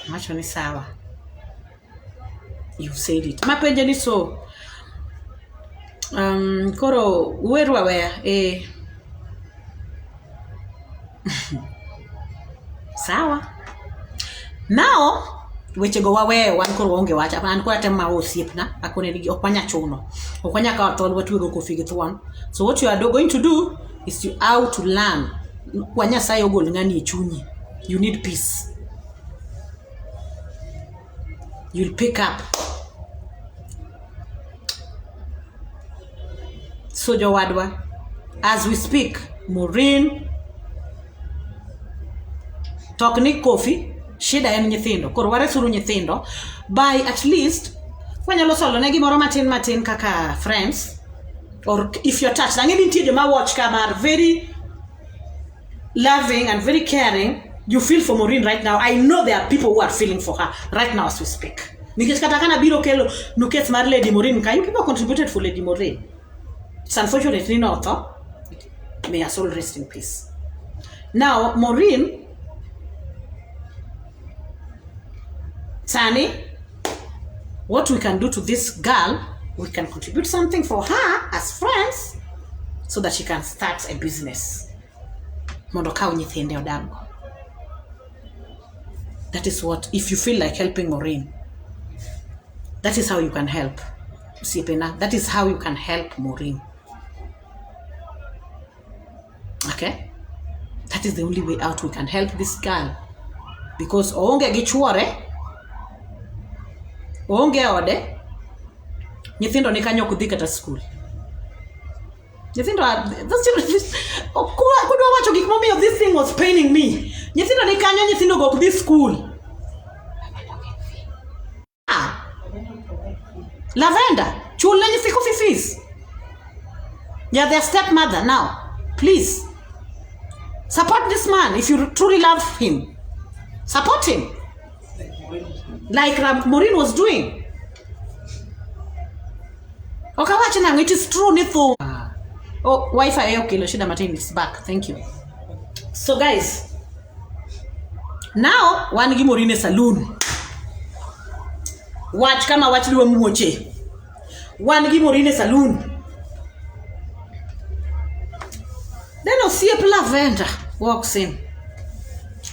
Macho ni sawa. You said it. Mapenje ni so. Koro uweru aware sawa. Now weche go wawe wan koro onge wacha an ko atema osiepna akone nigi okwanya chuno okwanya ka thol watwego Coffee gi thuon. So what you are going to do is to how to learn kwanya sayo gol ngani e chunyi. You need peace. You'll pick up. So Jowadwa, as we speak, Maureen talk ni Coffee shida en nyithindo koro ware suru nyithindo by at least kwanyalo solo ne gimoro matin kaka friends or if you're touched angeni nitie joma watch kamar very loving and very caring. You feel for Maureen right now. I know there are people who are feeling for her right now as we speak. Nikech kata kana biro kelo nukets mar Lady Maureen ka you people contributed for Lady Maureen. It's unfortunate ni not May her soul rest in peace. Now, Maureen, Tani, what we can do to this girl, we can contribute something for her as friends so that she can start a business. That is what, if you feel like helping Maureen, that is how you can help. That is how you can help Maureen. Okay? That is the only way out we can help this girl. Because oonge gichuore, oonge ode, nyithindo ni kanyo kudhi kata school. Nyithindo, kudwa wacho gik momiyo this thing was paining me. Nyithindo ni kanyo, nyithindo go kudhi school. Lavender, chul na nyithiko fees. You're their stepmother now. Please, support this man if you truly love him. Support him. Like Maureen was doing. Okay, watch now. It is true, Nitho. Oh, Wi-Fi, okay, Loshida Martin is back. Thank you. So, guys, now, one give Maureen a saloon. Watch, kama watch liwe mwoche. One give Maureen a saloon. Then I'll see a Lavender walks in.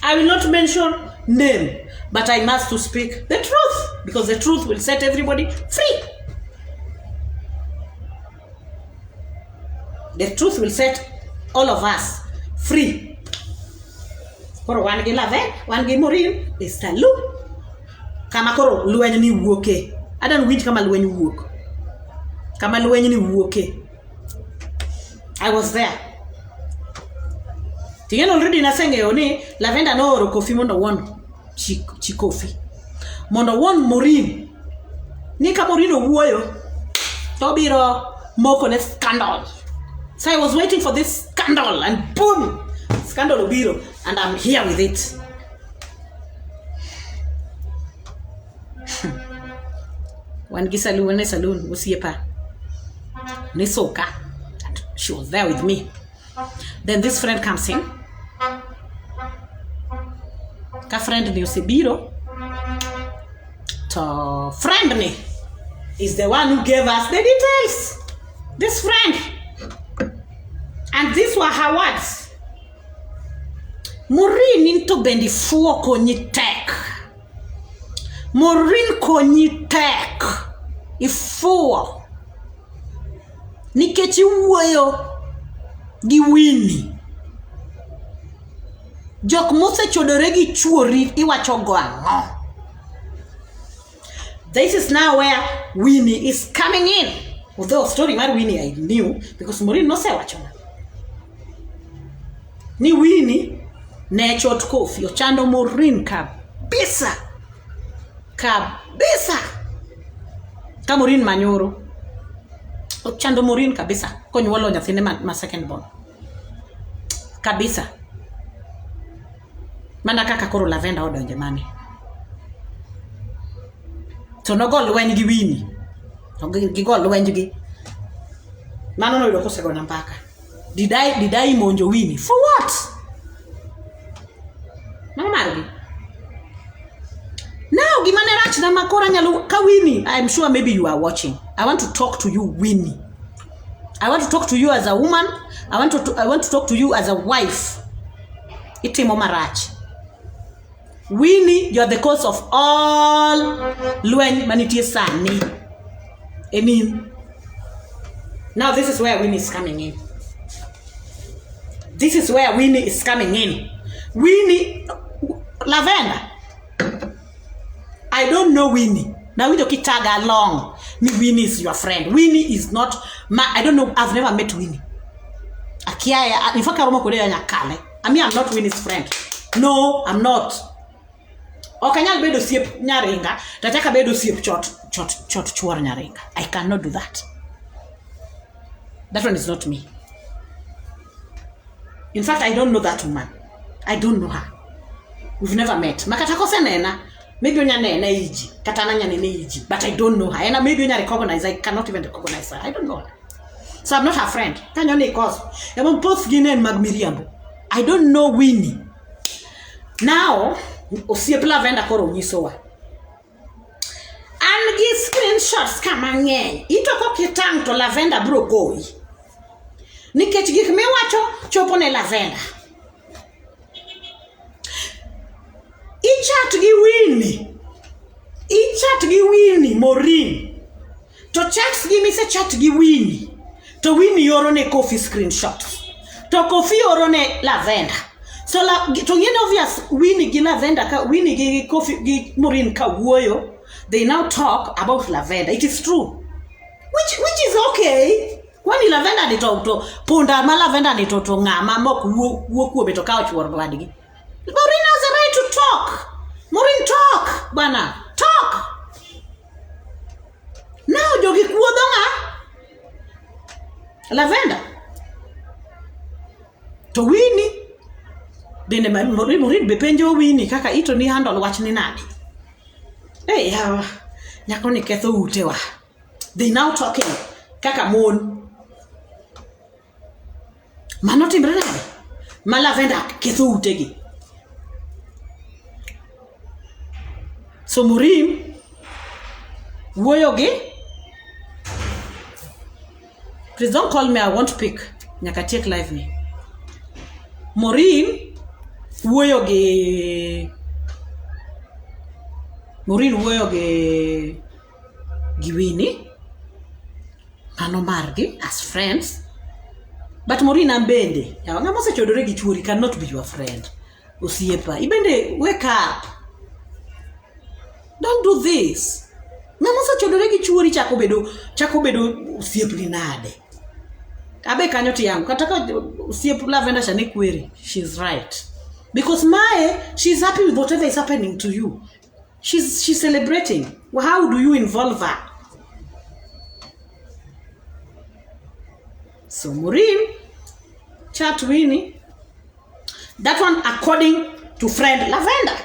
I will not mention name, but I must to speak the truth, because the truth will set everybody free. The truth will set all of us free. For one give Lavender, one give Maureen is saloon. Kama koro luenye ni wuoke. I don't wish kama luenye wuok. Kama luenye ni wuoke. I was there. Tiyen already nasenge oni Lavender no oro kofi mondo won chi kofi. Mondo won Maureen. Ni ka Maureen owuoyo to biro moko ne scandal. So I was waiting for this scandal and boom, scandal obiro, and I'm here with it. One saloon usiepa Nisoka. She was there with me. Then this friend comes in. Ka friend ni usibiro. To friend ni is the one who gave us the details. This friend. And these were her words. Maureen into bendi fuo konyi tek. Maureen konyi tek. Ifuo. Nikechi wuoyo gi Winnie. Jok mose chodore gi chuori iwacho go ang'o. This is now where Winnie is coming in. Although story mar Winnie I knew, because Maureen no se wachona. Ni Winnie ne chot kofi ochando Maureen kabisa. Kabisa. Ka Maureen manyoro. Ochando Maureen kabisa. Konyuolo nyathine ma second born. Kabisa. Mana kaka koro Lavender odonje mane. To no gol lweny gi Winnie. Gi gol lweny gi. Mano no yudo kosego na mpaka. Did I monjo Winnie? For what? Mama margi. Now, gimane rach na makora nyalu ka Winnie. I'm sure maybe you are watching. I want to talk to you, Winnie. I want to talk to you as a woman. I want to talk to you as a wife. Itimo marach. Winnie, you're the cause of all lwen manitie sani. Enin. Now this is where Winnie is coming in. This is where Winnie is coming in. Winnie, Lavender. I don't know Winnie. Now we don't tag along. Winnie is your friend. Winnie is not. I don't know. I've never met Winnie. Akia, in fact, I mean, I'm not Winnie's friend. No, I'm not. Okanyal bedo siep nyaringa. Tataka bedo siep chot chuor nyaringa. I cannot do that. That one is not me. In fact, I don't know that woman. I don't know her. We've never met. Makatakose nena. Maybe onya nena iji. Katana nya nene iji. But I don't know her. And maybe onya recognize. I cannot even recognize her. I don't know her. So I'm not her friend. Can you cause? I'm both Guinea and Magmiriambo. I don't know Winnie. Now, Osiep Lavender koro nyisowa. And gi screenshots kamang'eny. Itoko kitang to Lavender bro goyi. Nikech gik miwacho chopo ne Lavender. Ichat gi Winnie Maureen. To chats gi mise chat gi Winnie. To Winnie oro ne coffee screenshots. To coffee oro ne Lavender. So to you know obvious Winnie gi Lavender ka Winnie gi coffee gi Maureen ka wuoyo. They now talk about Lavender. It is true. Which is okay. When Lavender ni to punda ma Lavender ni to ngama mok wuok beto ka ochuor wadgi. Maureen has a right to talk. Maureen talk, bana. Talk. Now jogi kuodho nga Lavender. To Winnie bende Maureen be penjo Winnie kaka ito ni handle wach ni nadi. Hey, nyako ni ketho utewa. They now talking kaka mon. Manotimbre nade? Ma Lavender ketho utegi. So Maureen wuoyogi. Please don't call me, I won't pick. Nyaka tiek live ni. Maureen wuoyogi Winnie. Mano margi as friends. But Maureen ambende. Yawa ngama sechodore gi chuori cannot be your friend. Osiepa. Ibende wake up. Don't do this. Ngama sechodore gi chuori chako bedo osiepni nade. Abe kanyo tiyangu. Kata ka osiep Lavender shane query. She's right. Because she's happy with whatever is happening to you. She's celebrating. Well, how do you involve her? So Maureen chat Winnie. That one according to friend Lavender.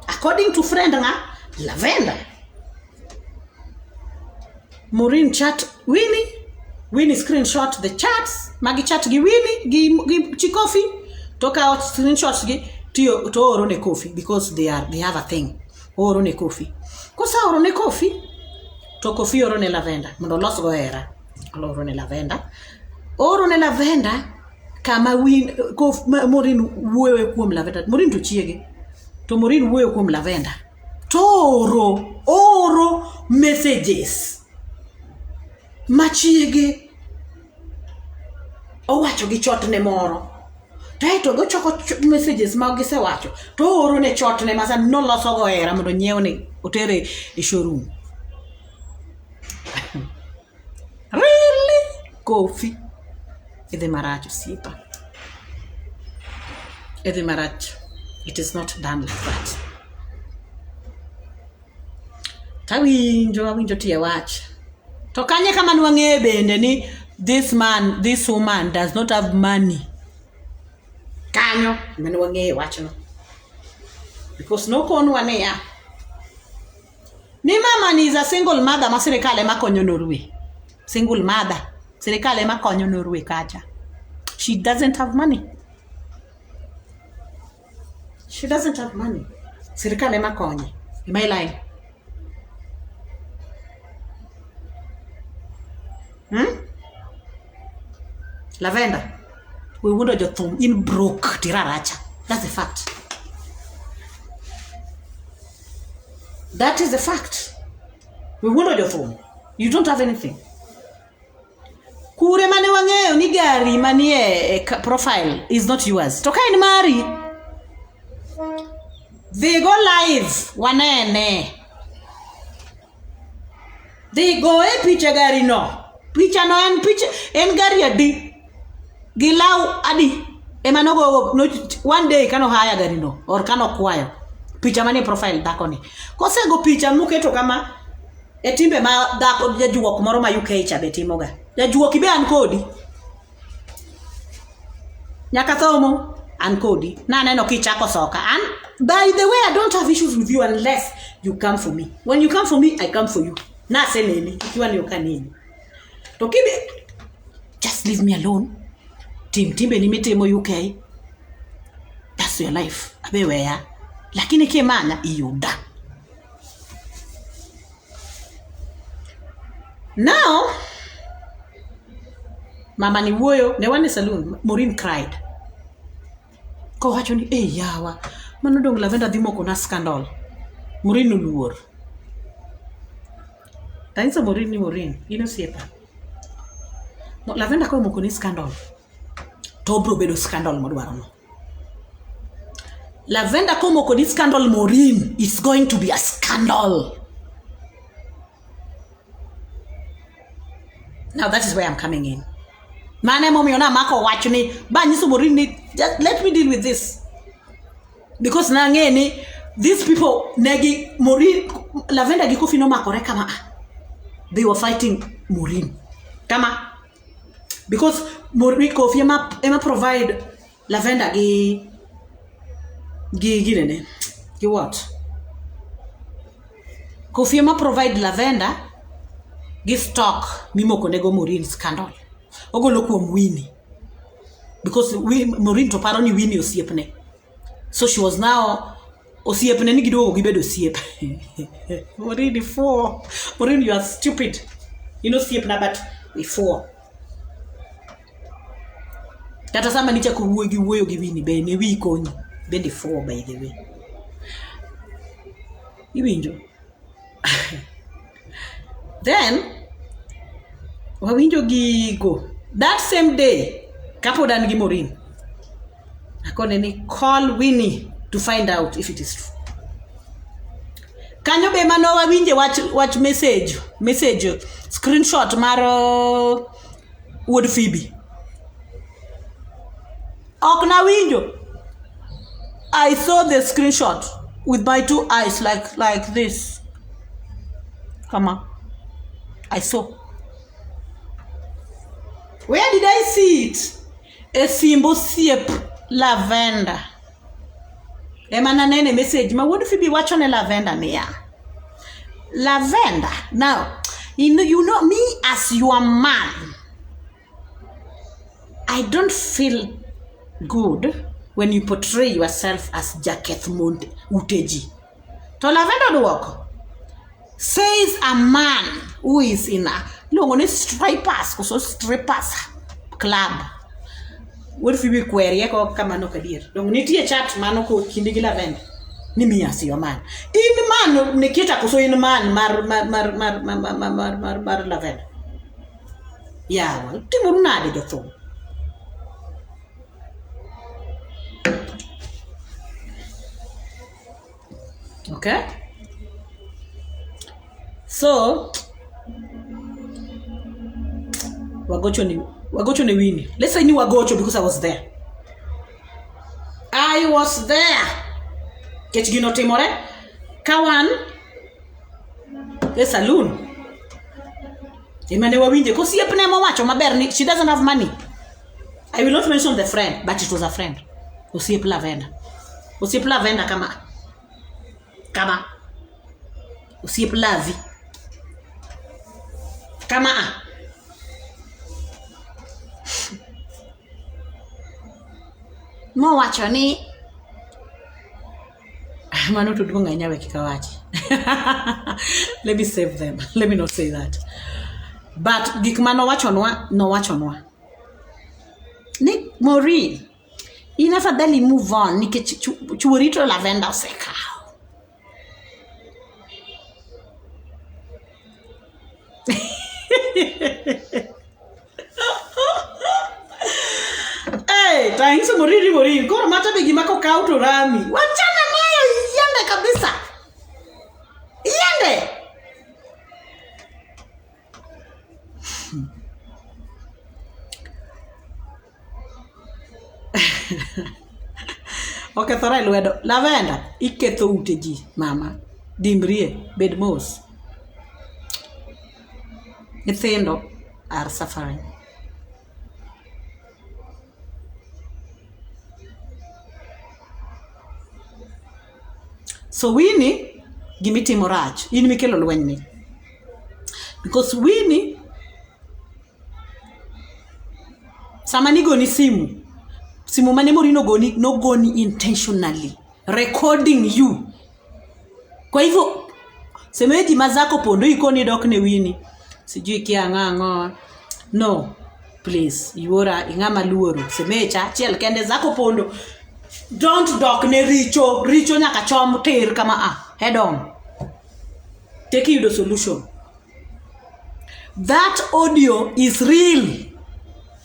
According to friend Lavender. Maureen chat Winnie. Winnie screenshot the chats. Magi chat gi Winnie gi Chikofi. Toka out screenshots gi to oro ne coffee because they have a thing. Oro ne coffee. Kosa oro ne coffee. To coffee oro ne Lavender. Mondo los go era. Oro ne Lavender. Oro ne Lavender kama Maureen wuoyo kuom Lavender. Maureen to chiege. To Maureen wuoyo kuom Lavender. To oro messages. Machiege. Owacho gi chot ne moro. To go choko messages ma gisewacho. To oro ne chot ne masa no loso go era mondo nyiew ne otere e showroom. Really? Coffee. Ede maracho sipa. Ede maracho. It is not done like that. Tawinjo tie wach. To kanye kama nwang'e bende ni this woman does not have money. Kanyo nwang'e wach no. Because no konwa ne ya. Ni mama ni is a single mother ma sirikal ema konyo Norway. Single mother. Sirikal ema konyo Norway kacha. She doesn't have money. She doesn't have money. Sirikal ema konyo. Am I lying? Lavender. We would have just in broke tiraracha. That's the fact. That is the fact. We would have just you don't have anything. Kure mane wang'eyo ni gari manie profile is not yours. Toka in Mari. They go live wanene. They go picha gari no. Picha no en gari adi. Gilau adi. Emano go no one day kano haya gari no or kano kwayo. Picha manie profile dako ni. Kose go picha muketo kama etimbe ma dako jajuok moro ma UK cha betimoga. Jajuok ibe an kodi. Nyaka thomo an kodi. Na neno kichako soka. And by the way, I don't have issues with you unless you come for me. When you come for me, I come for you. Na seneni ikiwa ni ukanini. To kibi, just leave me alone. Timbe ni mitimo UK. That's your life. Abe wea. Lakini kimanya iyuda. Now, mama ni woyo, ne wane saloon, Maureen cried. Ko wacho ni, yawa, mano dong Lavender dhi moko na scandal. Maureen uluor. Tainsa Maureen, siepa. Lavender ko moko ni scandal. To bro bedo scandal modwaro no. Lavender ko moko ni scandal Maureen is going to be a scandal. Now that is where I'm coming in. Mane mommy ona mako wacho ni ba nyiso Maureen ni just let me deal with this. Because na ngeni these people negi Maureen Lavender gikofi no makore kama they were fighting Maureen. Kama because Maureen Kofi ema provide Lavender gi what? Kofi ema provide Lavender gi stock mimoko nego Maureen scandal. Ogolo kuom Winnie. Because Maureen to paro ni Winnie osiepne. So she was now osiepne ni gidogo gibedo osiep. Maureen four. Maureen, you are stupid. You know osiepna but before. Kata sama nicha kuwuoyo gi Winnie be ne wi konyi. Bende four by the way. Iwinjo. Then wawinjo gigo. That same day, kapodan gi Maureen. Akone ni call Winnie to find out if it is true. Kanyo be mano wawinje watch message screenshot mar Wood Phoebe. Ok na winjo. I saw the screenshot with my two eyes like this. Come on. I saw. Where did I see it? A symbol siep Lavender. Emana nene message. Ma Would Phoebe watch on a Lavender near? Lavender. Now, you know me as your man. I don't feel good when you portray yourself as Jacket Monte Uteji. To Lavender do work. Says a man who is in a strippers club. Would Phoebe query ko kama no kadir. Dong nitie chat mano ko kindi gi Lavender. Ni mi as your man. In man nikita ko so in man mar Lavender. Yeah, well, timuru nade jotho. Okay? So wagocho ni Winnie. Let's say ni wagocho because I was there. I was there. Get gino timore. Kawan the saloon. Imane wawinje ko siepne mo wacho maber ni she doesn't have money. I will not mention the friend, but it was a friend. Osiep Lavender. Osiep Lavender kama Osiep Lavi. Kama mo wacho ni mano tudunga nyawe kikawachi. Let me save them. Let me not say that. But gik mano wachonwa. Ni Maureen, inafadhali move on nikech chuorito Lavender oseka. Hey, thanks Maureen. Koro mata be gima ko kauto rami. Wachana nayo iende kabisa. Iende. Okay, thora lwedo. Lavender, iketho ute ji, mama. Dimbrie, bed mos. Nyithindo are suffering. So Winnie, gimitimo rach. In mikelo lweny ni. Because Winnie sama nigoni simu mane Omari nogoni intentionally recording you. Kwa hivyo semeji mazako pondo ikoni dok ne wini sijui kia ng'ang'o. No, please, yuora ingama luoro semecha chiel kende zako pondo. Don't dok ne richo nyaka chom ter kama head on. Take you the solution. That audio is real.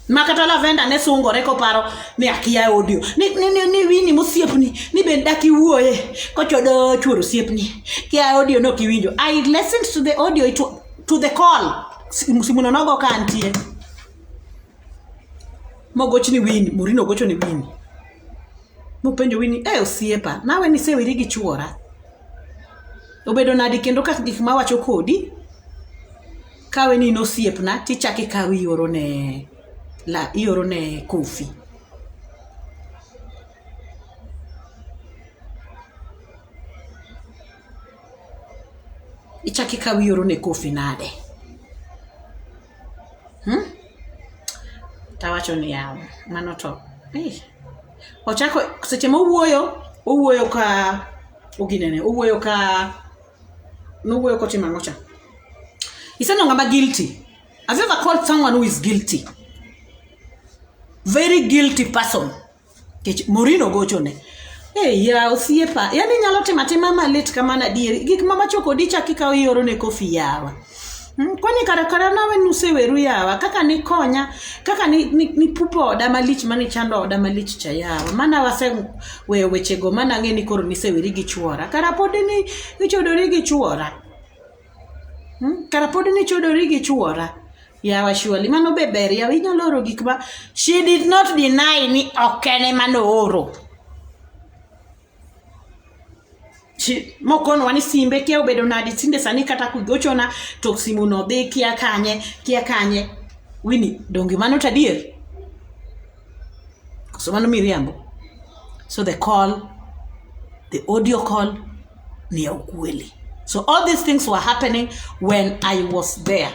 Makata Lavender ne sungore ko paro ni akia audio. Ni wini musiepni ni bendaki wuoye ko chodo chuoro siepni. Kia audio no kiwinjo. I listened to the audio to the call. Simuno nogo kantie. Mogochni wini, Murino gocho ni wini. Mopenjo wini, osiepa, nawe ni sewiri gi chuora. Obedo nadi kendo kaka gik ma wacho kodi. Kawe ni no siepna tichaki kawi ioro ne Kofi. Ichaki kawi ioro ne Kofi nade. Tawacho ni yawo mano to. Ochako seche mo owuoyo ka oginene, owuoyo ko timangocha. He said ngama guilty. Have you ever called someone who is guilty? Very guilty person. Morino gochone. Ya osiepa. Yani nyalo timatima malit kama na dieri. Gik mama choko dicha kika ioro ne Kofi yawa. Kwani karakara nawe nuseweru yawa. Kaka ni konya. Kaka ni pupo oda malich mani chando oda malich cha yawa. Mana wase wechego. Mana nge ni koro niseweri gi chuora. Karapode ni ichodori gi chuora. Karapode ni chodori gi chuora. Yawa surely mano beber yawa inyalo oro gik ma. She did not deny ni okene mano oro. Mokono wani simbe kia ubedo nadi tinde sani kata kugochona tok simu no dhi kia kanye wini dongi mano tadier so mano miriambo. So the audio call ni ya ukweli. So all these things were happening when I was there.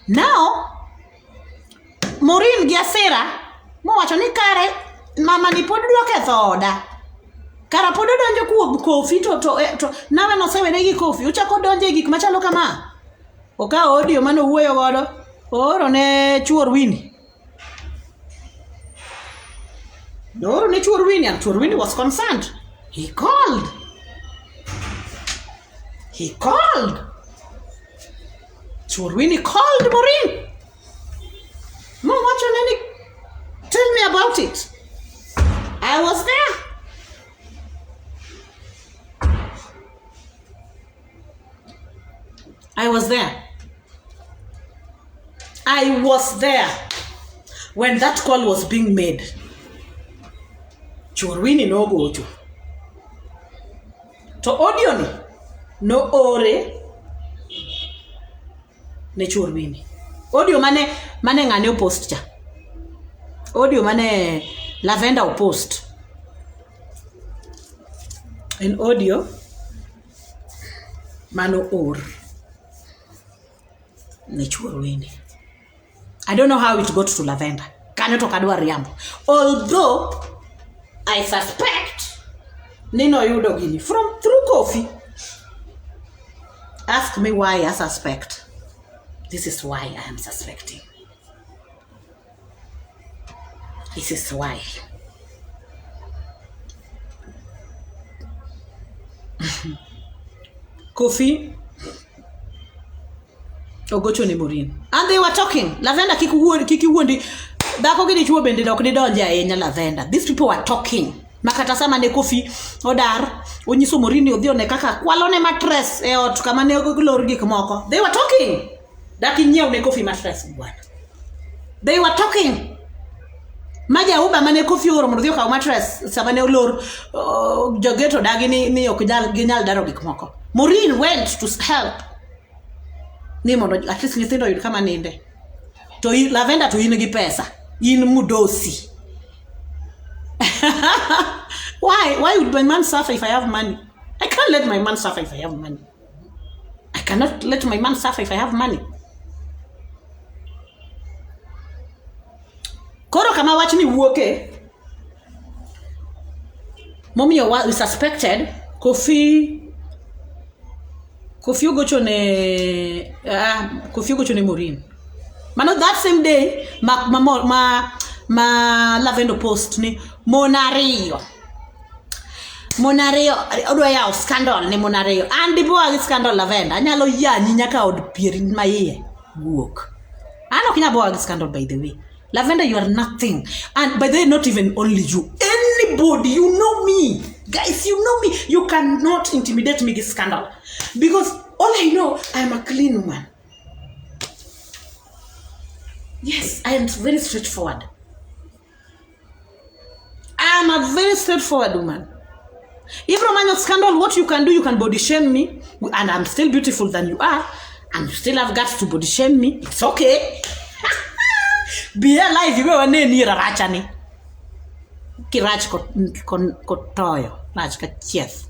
Now Morin Giasera mo wacho ni kare mama ni pod duoke thoda. Kara pod donjo ku Kofi to nawe no sewe gi Kofi uchako donje gik machalo kama. Oka audio mano wuoyo godo oro ne chuor wini. Oro ne chuor wini and chuor wini was concerned. He called. Chuor wini called Morin. Mo wacho nani? Tell me about it. I was there. I was there when that call was being made. Churwini no gocho. To audio ni no ore ne churwini. Audio mane ngane post cha. Audio mane Lavender post. In audio mano or ne churwini. I don't know how it got to Lavender. Kanyo to kadwa riambo. Although I suspect Nino yudo gini through Kofi. Ask me why I suspect. This is why I am suspecting. This is why. Kofi ogocho ni Morin. And they were talking. Lavender kiki wuondi. Dako gini chuo bende dok ni donja enya Lavender. These people were talking. Makata sama ne Kofi odar. Onyiso Morin odhi one kaka kwalone mattress e ot kama ne ogolor gik moko. They were talking. Daki nyiew ne Kofi mattress bwana. They were talking. Maja uba mane Kofi oro mondo ka mattress sama ne olor jogeto dagi ni ok ginyal daro gik moko. Morin went to help. Ni mondo at least nyithindo yud kama ninde. To Lavender to in gi pesa. In mudosi. Why would my man suffer if I have money? I can't let my man suffer if I have money. I cannot let my man suffer if I have money. Koro kama wach ni wuoke. Momiyo we suspected Kofi gochone Morin. Mano that same day ma Lavendo post ni Monario odwa yawo scandal ni Monario and the boy scandal Lavenda anyalo yanyi nyaka od pieri maiye guok. Ano kinya boy scandal by the way. Lavenda, you are nothing. And by the way, not even only you. Anybody, you know me. Guys, you know me. You cannot intimidate me with scandal. Because all I know, I am a clean woman. Yes, I am very straightforward. I am a very straightforward woman. If Romano scandal, what you can do, you can body shame me. And I'm still beautiful than you are. And you still have guts to body shame me. It's okay. Be alive, you go near Racha ni. Kirach kotoyo, Rach ka chef.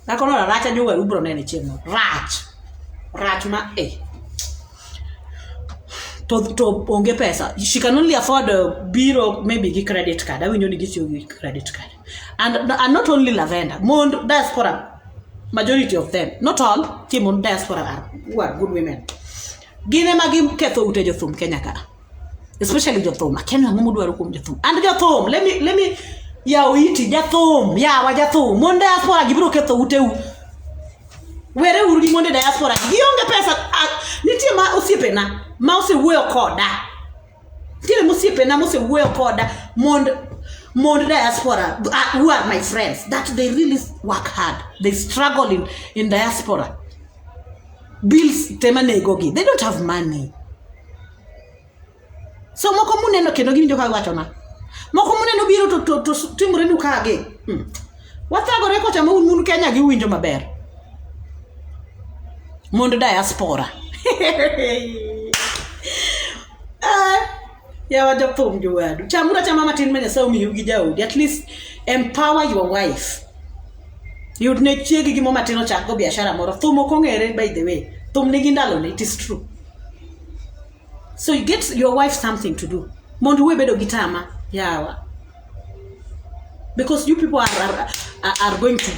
Nakono Racha ni ubro nene chemo. Rach ma to onge pesa. She can only afford a bureau, maybe a credit card. I will only get you a credit card. And not only Lavenda, more diaspora, majority of them, not all, Timon diaspora are who are good women. Gine magim keto ute jothum Kenya ka. Especially Jothum. Kenya mumu dwaro kum Jothum. And Jothum, let me ya uiti Jothum, ya wa Jothum. Monde diaspora gibro keto ute u. Where uri monde diaspora gionge pesa nitie ma osiepe na ma ose wuoyo koda. Tire musiepe na mose wuoyo koda monde diaspora who are my friends that they really work hard. They struggle in diaspora. Bills temanegogi. They don't have money. So moko muneno kendo gini joka wachona. Moko muneno biro to timore nu kage. Wathagore kocha mun Kenya gi winjo maber. Mondo diaspora. Ya wajothum jowadu. Chamura chama matin menya saw miyu gi jaudi. At least empower your wife. Yud ne chiegi gimo matino chako biashara moro. Thum ok ongere by the way. Thum nigi ndalone, it is true. So you get your wife something to do. Mondo we bedo gitama yawa. Because you people are going to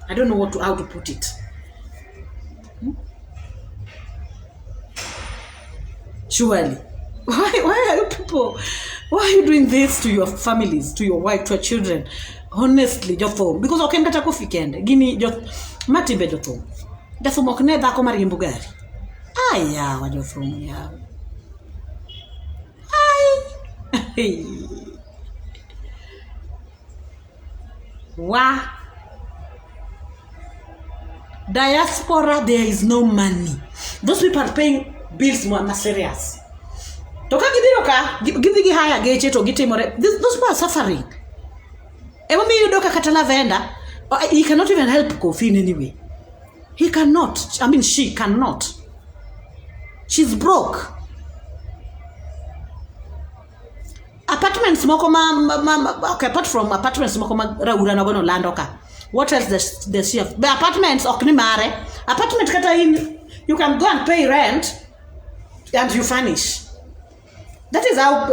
I don't know how to put it. Surely. Why are you people? Why are you doing this to your families, to your wife, to your children? Honestly, Jothum. Because okay kata Kofi kende. Gini Matimbe Jothum. Jothum okne dhako mariembo gari. Aya wa Jothum ya. Ai. Wa. Diaspora, there is no money. Those people are paying bills more serious. Toka gibiro ka, gidhi gi haya geche to gitimore. Those people are suffering. Emo mi yudo ka kata Lavenda, he cannot even help Kofi in any way. He cannot. I mean, she cannot. She's broke. Apartments moko okay, apart from apartments moko raura na gono lando ka. What else does she have? The apartments okni mare. Apartment kata in you can go and pay rent and you furnish. That is how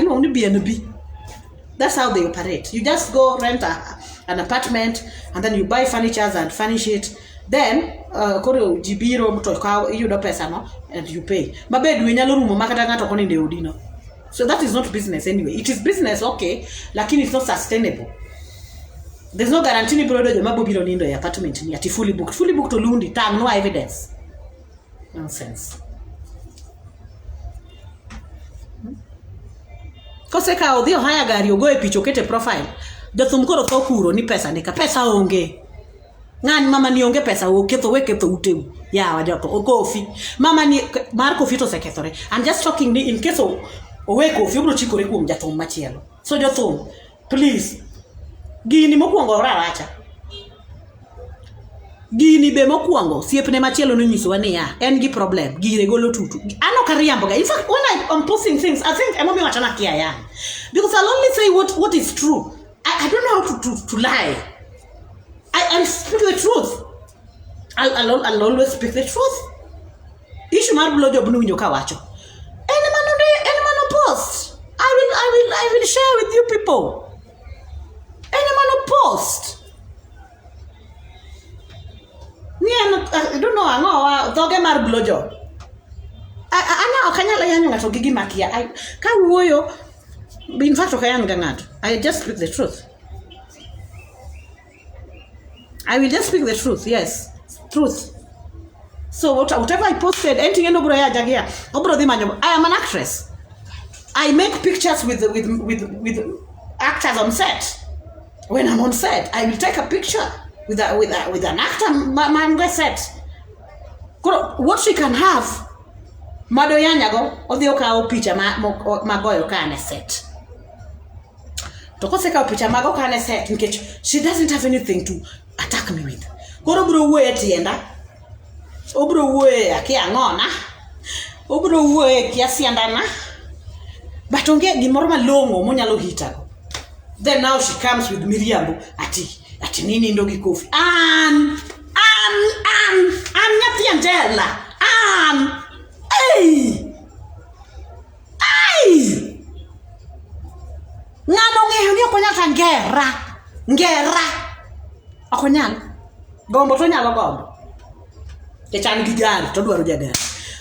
only B&B. That's how they operate. You just go rent an apartment and then you buy furniture and furnish it. Then koro jibiro mtoka you do pesa no and you pay. Mabe du nyalo rumo makata ngato koni nde udino. So that is not business anyway. It is business okay, lakini it's not sustainable. There's no guarantee ni brodo jama bobiro nindo ya apartment ni ati fully booked to lundi tag no evidence. Nonsense. Kose ka odhi haya gari ogoe picho kete profile. Jothum koro tho kuro ni pesa nika pesa onge. Ngani mama ni onge pesa oketho weketho uteu. Ya wajoto Kofi. Mama ni mar Kofi to sekethore. I'm just talking in case owe Kofi obro chikore kuom Jothum machielo. So Jothum, please. Gini mokuongo rawacha. Gini be mokuongo siepne machielo no nyiso ni ya en gi problem gire golo tutu. Ano kariambo ga. In fact when I'm posting things I think I'm not gonna care ya. Because I'll only say what is true. I don't know how to lie. I'll speak the truth. I'll always speak the truth. Issue mar blow job no winjo ka wacho. Ene will share with you people. Anyone who post. I don't know, I know, doge mar blojo. Ana okanyala yanyo ngato gigi makia. Ka wuoyo, in fact okayan ngato. I just speak the truth. I will just speak the truth, yes. Truth. So whatever I posted, anything no bro ya jagia. Obro di manyo. I am an actress. I make pictures with actors on set. When I'm on set, I will take a picture with an actor man set. What she can have, madoyanyago odhi okawo picha magoyo kane set. To kose kawo picha mago kane set nikech she doesn't have anything to attack me with. Koro bro wuoye tienda. Obro wuoye akia ngona. Obro wuoye kia siandana. But onge gimoro malongo monyalo hita. Then now she comes with Miriambo ati nini ndo gikofi. An nyati Angela. Hey. Ngano ngeyo ni okonyata ngera. Okonyal. Gombo to nyalo gombo. Kechan gi gari to dwaro jagari.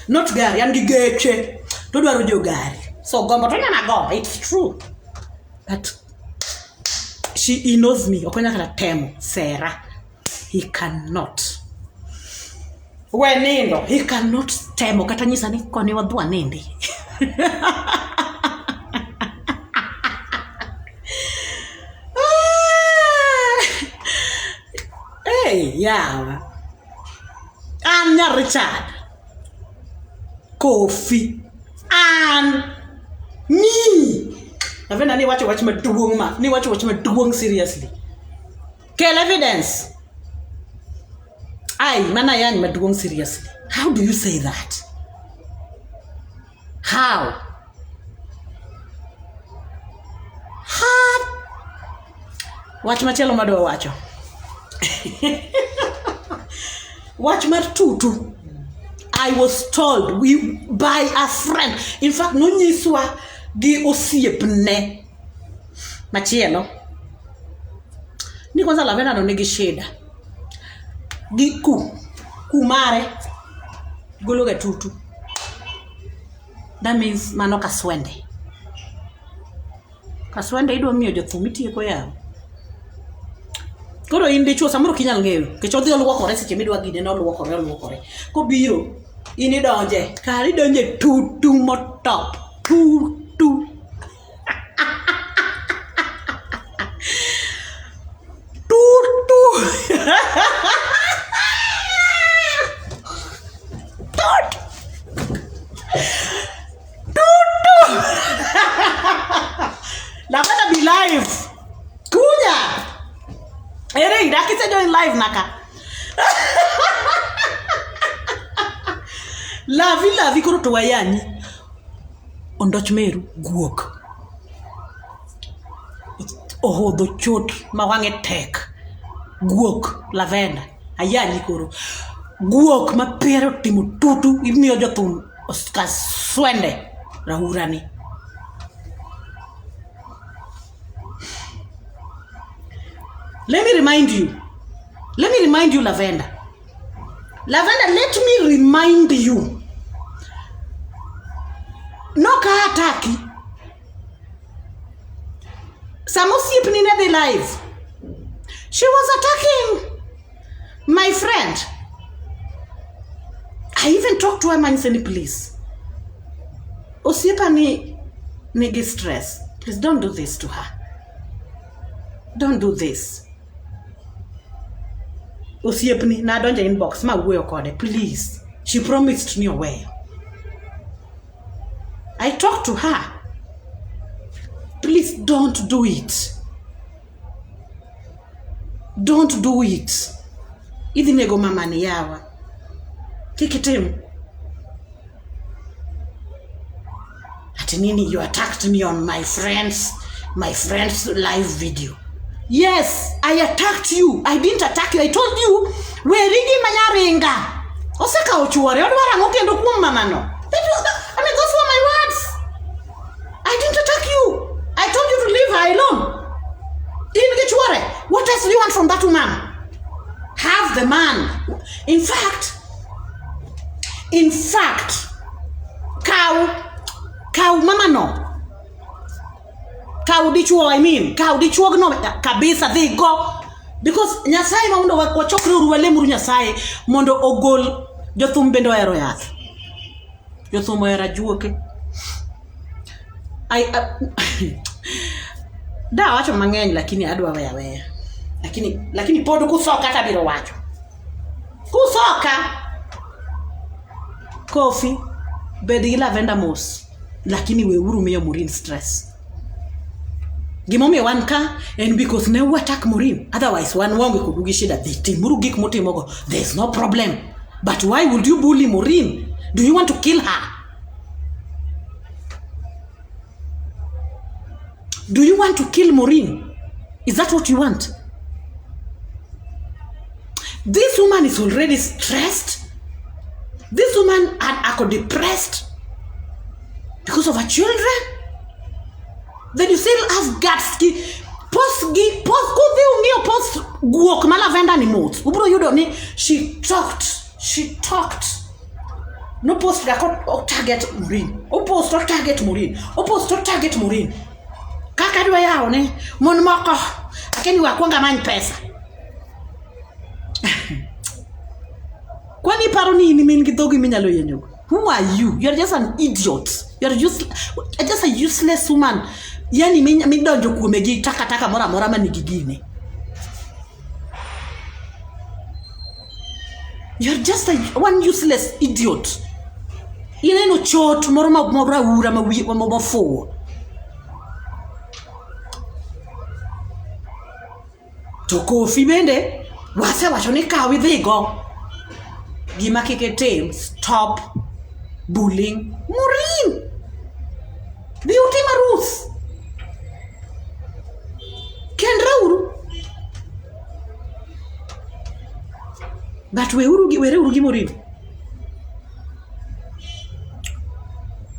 Not gari, an gi geche to dwaro jogari. So gombo to nyana gombo, it's true. But he knows me. Okonyaka temo Sarah. He cannot. Wenendo, he cannot temo kata nyisa ni koni wadwa nindi. Hey, yeah. Anya Richard. Kofi. And me. Lavenda ni watch me doing ma. Ni watch me doing seriously. Kill evidence. Mana yani me doing seriously. How do you say that? How? Watch my chelo mado wacho. Watch my tutu. I was told by a friend. In fact, no nyiswa gi osiepne. Machielo. Ni kwanza Lavenda no nigi shida. Gi kumare gologa tutu. That means mano kaswende. Kaswende idwa miyo jothumiti eko yawo. Koro indi chuo samoro kinyal ng'eyo. Kech odhi oluokore seche midwa gine no oluokore. Kobiro ini donje. Kari donje tutu motop. Tutu. Lavenda be live. Kunya. Ere idaki se join live naka. Lavi koro to wayani. Ondoch meru guok. Ohodho chot mawange tek. Guok Lavenda. Ayani koro. Guok mapero timo tutu imiyo jothum kaswende rahurani. Let me remind you, Lavenda. Lavenda, let me remind you. No ka ataki. Samosiep nine the live. She was attacking my friend. I even talked to her man said, please. Osiepa ni stress. Please don't do this to her. Don't do this. Osiepni na donja inbox ma wuoyo kode, please. She promised me away. I talked to her. Please don't do it. Don't do it. Idi nego mama ni yawa. Kikitim. Ati nini, you attacked me on my friend's live video. Yes, I attacked you. I didn't attack you. I told you, we're reading manyaringa. Oseka ochuore, odwara ngokendo kuom mama no. I mean, those were my words. I didn't attack you. I else do you want from that woman? Have the man. In fact, cow mama no. Cow dichuo, I mean, cow dichuo no kabisa they go because Nyasaye mondo wachokre uruwale muru Nyasaye mondo ogol jothum bendo ero yath. Jothum era juoke. Da wacho mang'eny lakini adwa weya. Lakini pod kusoka tabiro wacho. Kusoka. Coffee bedi lavender mos lakini we uru miyo Maureen stress. Gimomi wan ka and because ne attack Maureen, otherwise one wonge kudugi shida dhiti muru gik motimogo, there's no problem. But why would you bully Maureen? Do you want to kill her? Do you want to kill Maureen? Is that what you want? This woman is already stressed. This woman are depressed because of her children. Then you still have guts. Post guok malavenda ni mot. Ubro you don't need. She talked. No post target Maureen. O post target Maureen. Kaka dwa yao ne mon moko akeni wakwanga many pesa. Kwani paro ni min gidhogi minyalo yenyo? Who are you? You're just an idiot. You're just a useless woman. Yani midonjo kuome gi taka mora mani gigine. You're just one useless idiot. Ineno chot mora ura mafo. To Kofi bende wase wacho ni kawi dhigo. Gima kike stop bullying Maureen. Beauty Ruth. Kendrauru. But were urugi Maureen.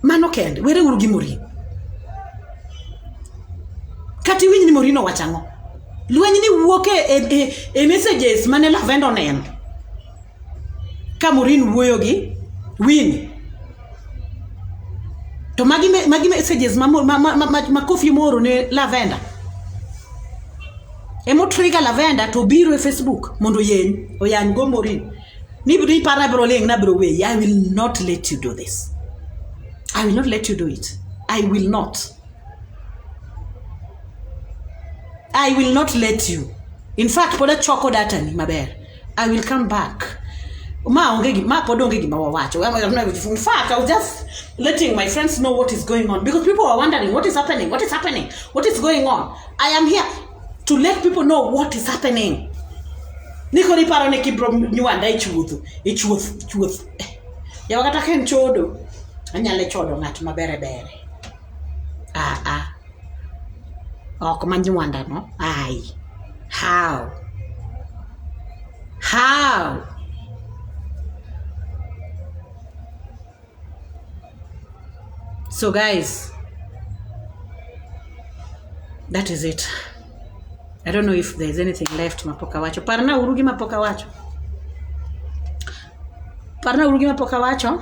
Mano kende, were urugi Maureen. Kati winyi ni Maureen wachango. Luenyi ni wuoke e messages mane lavendo nen. Ka Maureen wuoyo gi win. To magi messages ma Kofi moro ne lavender. Emo trigger lavender to biro e Facebook mondo yen oyany go Maureen. Ni para bro leng na bro we. I will not let you do this. I will not let you do it. I will not. I will not let you. In fact, poda choko data ni maber. I will come back. Ma podonge gi mawacho. In fact, I was just letting my friends know what is going on because people are wondering what is happening. What is going on? I am here to let people know what is happening. Niko ni paro ne kibro nyuanda ichuth. Ya wakata ken chodo. Anyale chodo ngat mabere. Oh, come on, Nyuanda, no? Aye. How? So guys, that is it. I don't know if there's anything left mapoka wacho. Parna urugi mapoka wacho.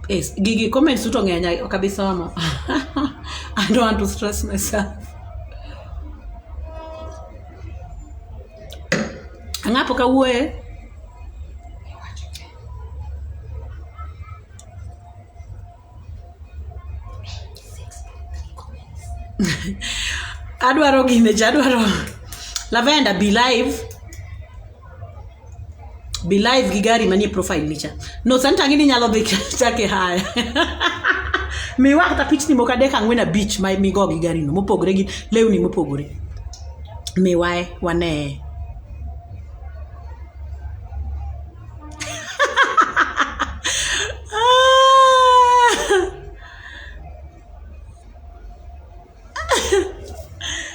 Yes, gigi comments uto ngenya kabisa mama. I don't want to stress myself. Angapo ka uwe. Adwaro Lavender be live gigari manie profile nicha. No santa ngini nyalo dhi chake haya. Mi wakata pichni mokadeka ngwena beach mi go gigari no mopogore gi lewni mopogore. Mi wae wane.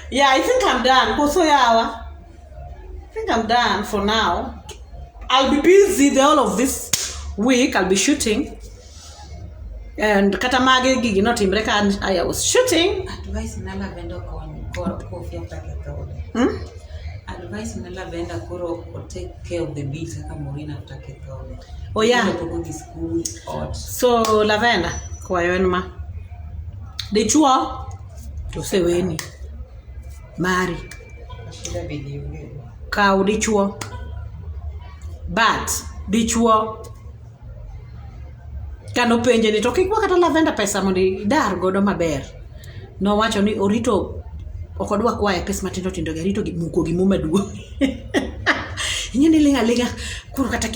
Yeah, I think I'm done. I think I'm done for now. I'll be busy the whole of this week. I'll be shooting. And katamage gigi not imbreka and I was shooting. Advice na lavender Connie. coffee after advice na lavender koro take care of the bills kaka Maureen after Kethole. Oh yeah. To the school or so lavender kwa yonma dichuo to seweni mari shida video kaw dichuo but dichuo kano penje ni to kikwa kata lavender pesa mondo idar godo maber no wacho ni orito okodwa kwaye pesa matindo tindo garito muko gi muma duo nyine linga kuru kata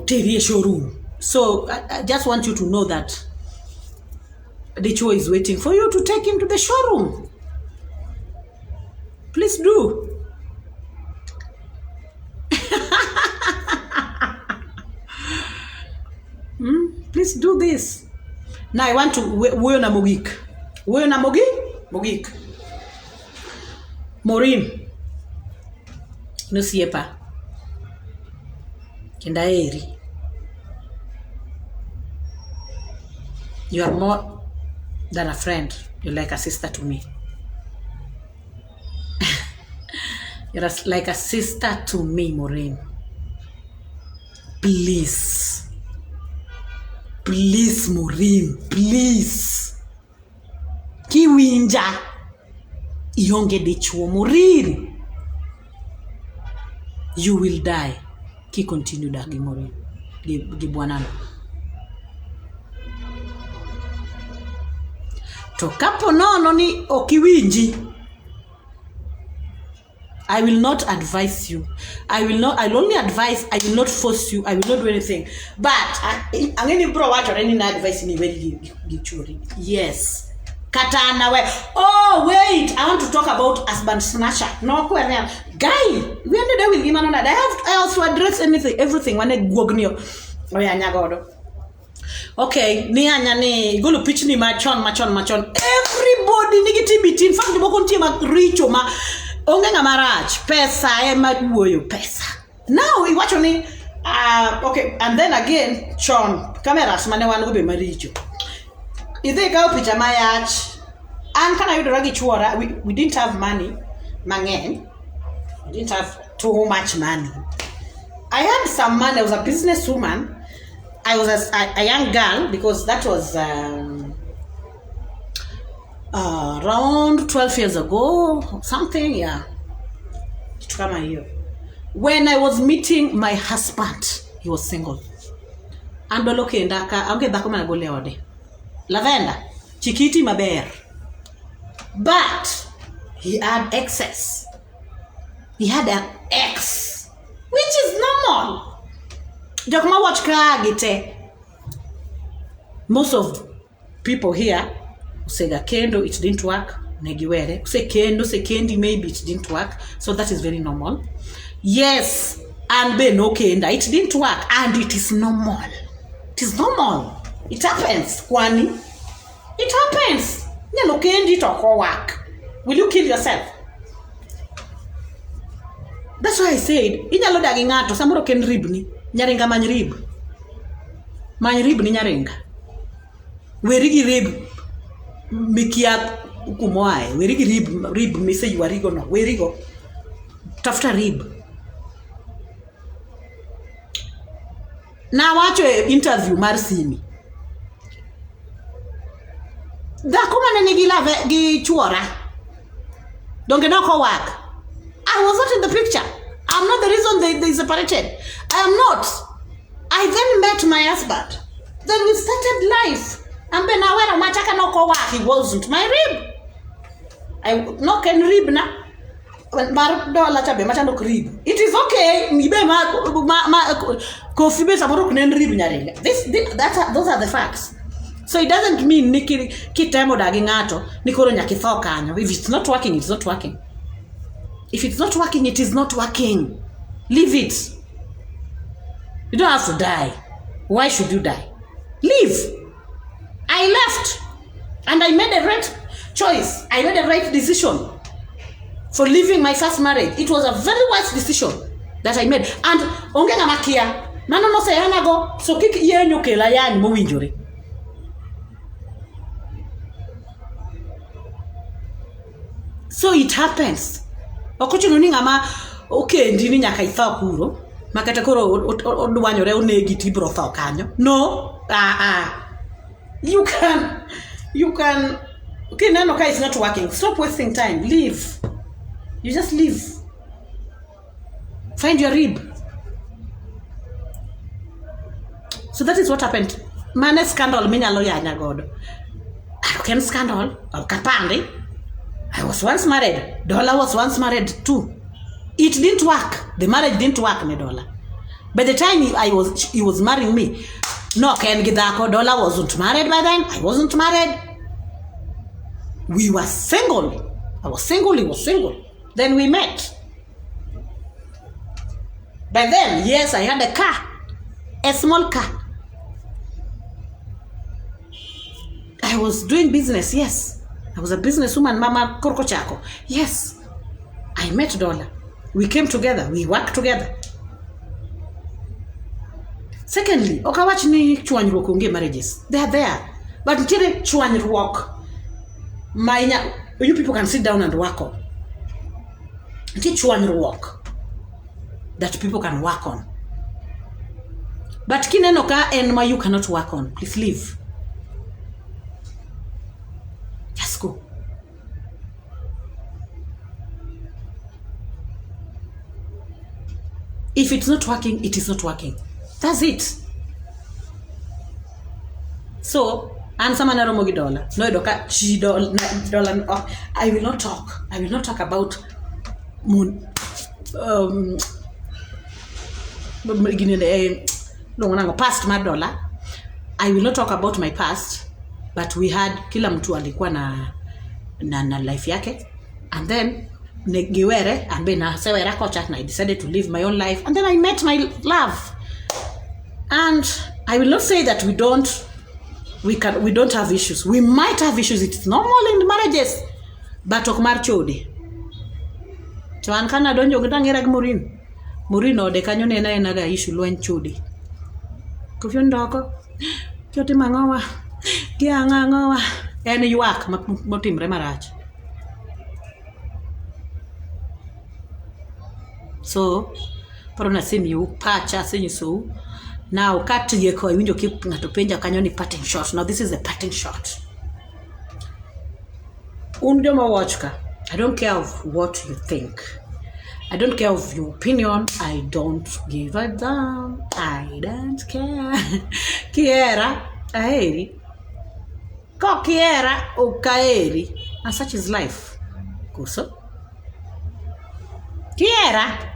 teri showroom. So I just want you to know that Dicho is waiting for you to take him to the showroom. Please do. Please do this. Now I want to wewe na mogik. Wewe na mogik. Maureen. No siepa. Kendaeri. You are more than a friend. You're like a sister to me. You're like a sister to me, Maureen. Please. Please, Maureen. Please. Kiwinja. Ionge dichuo, Maureen. You will die. Ki continue dagi, Maureen. Gibwanano. To kapo no ni okiwinji. I will not advise you. I'll only advise. I will not force you. I will not do anything. But angeni bro wacho any advice ni very gichuri. Yes. Katana we. Oh wait, I want to talk about husband snatcher. No kwere. Guy, we ended up with him and I also address everything when I gognio. Oya nyagodo. Okay, ni anya ni golo pitch ni machon. Everybody negativity. In fact, the boko ntima richo ma ongenga marach pesa ema duoyo pesa. Now we watch only okay, and then again chon cameras mane wan go be maricho. Idhe ka picha mayach an kana yudo ragi chuora we didn't have money mang'eny. We didn't have too much money. I had some money. I was a businesswoman. I was a young girl because that was around 12 years ago, something, yeah. When I was meeting my husband, he was single. And okay, Lavender, Chikiti maber. But he had excess. He had an ex, which is normal. Jokma watch Kragite. Most of people here say that kendo it didn't work. Negiwere. Say kendo, say kendi, maybe it didn't work. So that is very normal. Yes, and ben okay, and it didn't work, and it is normal. It is normal. It happens, Kwani. It happens. No kendi to work. Will you kill yourself? That's why I said, inyalo dagi ngato samoro ken ribni. Nyarenga many rib ni nyarenga weri gi rib mikia kumoae weri gi rib mise yuarigo no weri go tafuta rib na wacho interview mar Simi dhako mane nigi lave gi chuora donge noko wak. I was not in the picture. I'm not the reason they separated. I am not. I then met my husband. Then we started life. And then I went he wasn't my rib. I no can rib na. It is okay. Those are the facts. So it doesn't mean kitemo dagingato nikoro nyakitho kanyo. If it's not working, it's not working. If it's not working, it is not working. Leave it. You don't have to die. Why should you die? Leave. I left. And I made a right choice. I made a right decision for leaving my first marriage. It was a very wise decision that I made. And ongenga makia. No say anago. So kik yenyo kela yani mo winjore. So it happens. Okochuno ni ngama okendi ni nyaka itho kuro makata koro odwanyore onegi tibro tho kanyo. No, you can okay, no, it's not working. Stop wasting time. Leave. You just leave. Find your rib. So that is what happened. Mane scandal minyalo yanya godo. Can scandal of Kapande. I was once married. Dollar was once married too. It didn't work. The marriage didn't work, me Dollar. By the time he was marrying me, no, Ken Gidako, Dollar wasn't married by then. I wasn't married. We were single. I was single, he was single. Then we met. By then, yes, I had a car. A small car. I was doing business, yes. I was a businesswoman, Mama Korkochako. Yes. I met Dollar. We came together. We worked together. Secondly, okawach ni chwanyruok onge marriages. They are there. But ntiere chwanyruok. You people can sit down and work on. Ntiere chwanyruok that people can work on. But kineno ka en ma you cannot work on. Please leave. Just go. If it's not working, it is not working. That's it. So, and someone aromogi Dollar. No, doka chi dollar. I will not talk. I will not talk about past my Dollar. I will not talk about my past, but we had kila mtu alikuwa na life yake, and then negiwere and then sewera kocha, and I decided to live my own life, and then I met my love. And I will not say that we don't have issues. We might have issues. It's normal in marriages, but okmar chode. To an kana donjo gitangera gmurin. Murin ode kanyo nena ga issue lwen chode. Kofyo ndoko. Kyote mangowa. Kia ngowa. En ywak motimre marach. So, parona sim you pacha senyu so. Now, cut to your coin, you keep to paint your canyon parting shot. Now, this is a parting shot. Undoma watchka. I don't care of what you think. I don't care of your opinion. I don't give a damn. I don't care. Kiera, aeri. Ko kiera, o kaeri. And such is life. Kuso. Kiera.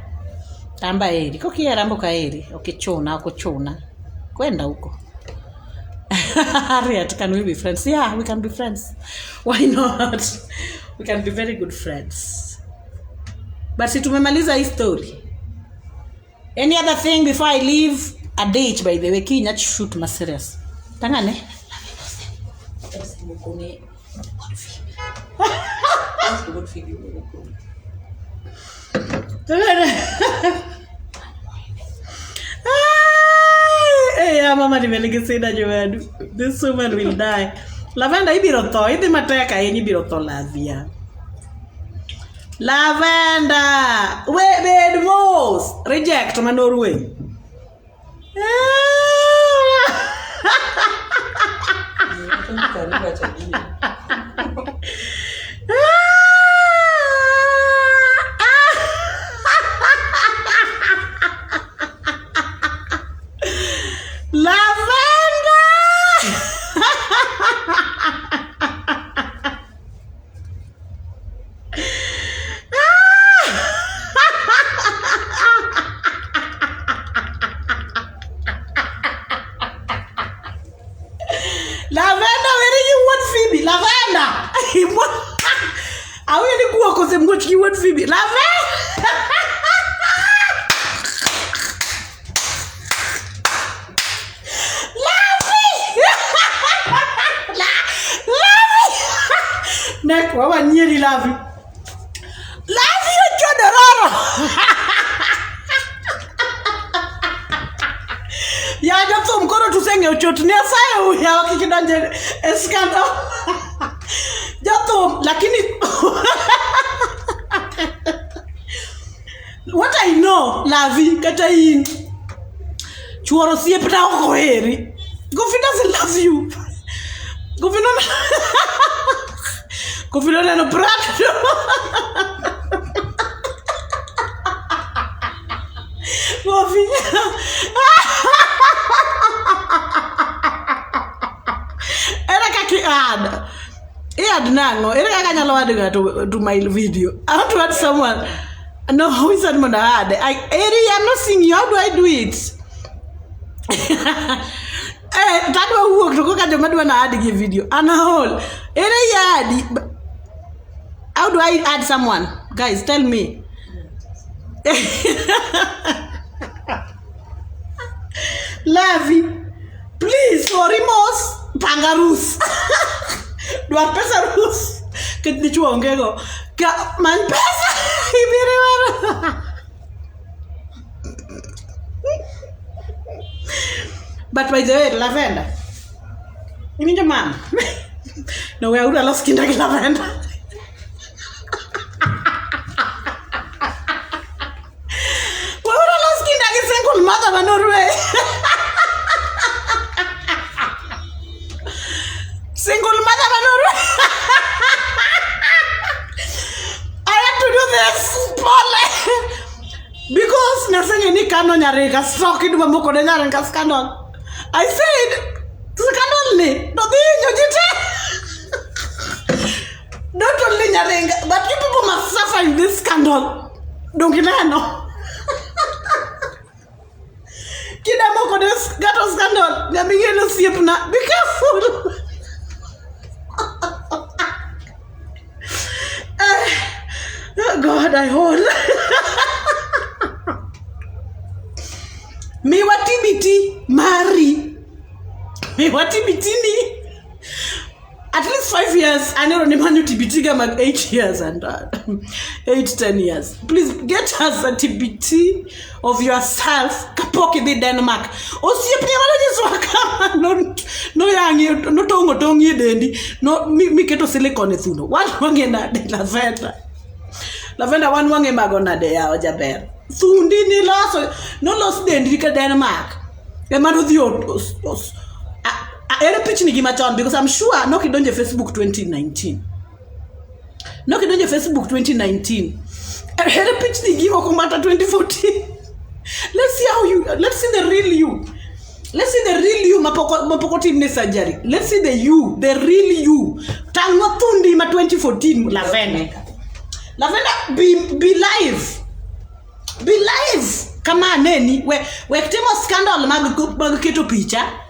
Amba eri, ko kiera mbo kaeri, okichuna, kwenda huko. Harriet, can we be friends? Yeah, we can be friends. Why not? We can be very good friends. But si tumemaliza hii story. Any other thing before I leave? A date, by the way, kinya shoot ma serious. Tangane? Hey, mama nimelegezeda jamani. This woman will die. Lavenda ibiro tho, idhi mateka yenyi biro tho lavia. Lavenda, we bed mos, reject manorwe. Lavenda, where you want Phoebe? Lavenda! I really go because I'm going to you want Phoebe. Lavenda! Neck, what I nearly love you. Love you, John. Yeah, just some go to sing your church near Sayo. We are kicking on the scandal. Just lakini. What I know, Lavi, kata in. Chuoro siepta oko heri. Gofi doesn't love you. Gofi no. Gofi no neno brat. Gofi. Era kaki ad. Ad nango. Era kaka nyalo ad to my video. I want to add someone. No, who is that man? I'm not seeing you. How do I do it? That one work to go at the man add a video. And a whole. How do I add someone? Guys, tell me. Lavi, please, for remorse, Pangarus. Do a pesa rus. Get the chuangego. Man pesa. But by the way, lavender. You mean the man? No, we are lost skin like lavender. We are lost skin like a single mother of Norway. Single mother of Norway. Because nothing any canon yareka stock in Mamoko and scandal. I said scandal not the not only Yarenga, but you people must suffer in this scandal. Don't you know? Kidamoko got a scandal. They begin to see up now. Be careful. Oh God, I hold. Me wati biti Mari. Me wati biti ni. At least 5 years. I know Nemanu TBT gam 8 years and 8-10 years. Please get us a TBT of yourself. Kapoki the Denmark. Osiepni wala no yangi no tongi dendi no mi keto silicone thuno. One wangena de lavender. Lavender one wange magona de ya ojaber. Thundi ni loso no los dendi ka Denmark. Emanu thios. Ere pitch ni gimachon because I'm sure no kidonje Facebook 2019. No kidonje Facebook 2019. Ere pitch ni gimo kumata 2014. Let's see the real you. Let's see the real you mapoko team ne surgery. Let's see the you, the real you. Tango thundi ma 2014 Lavender. Lavender be live. Be live. Kama neni we kitimo scandal mag keto picha.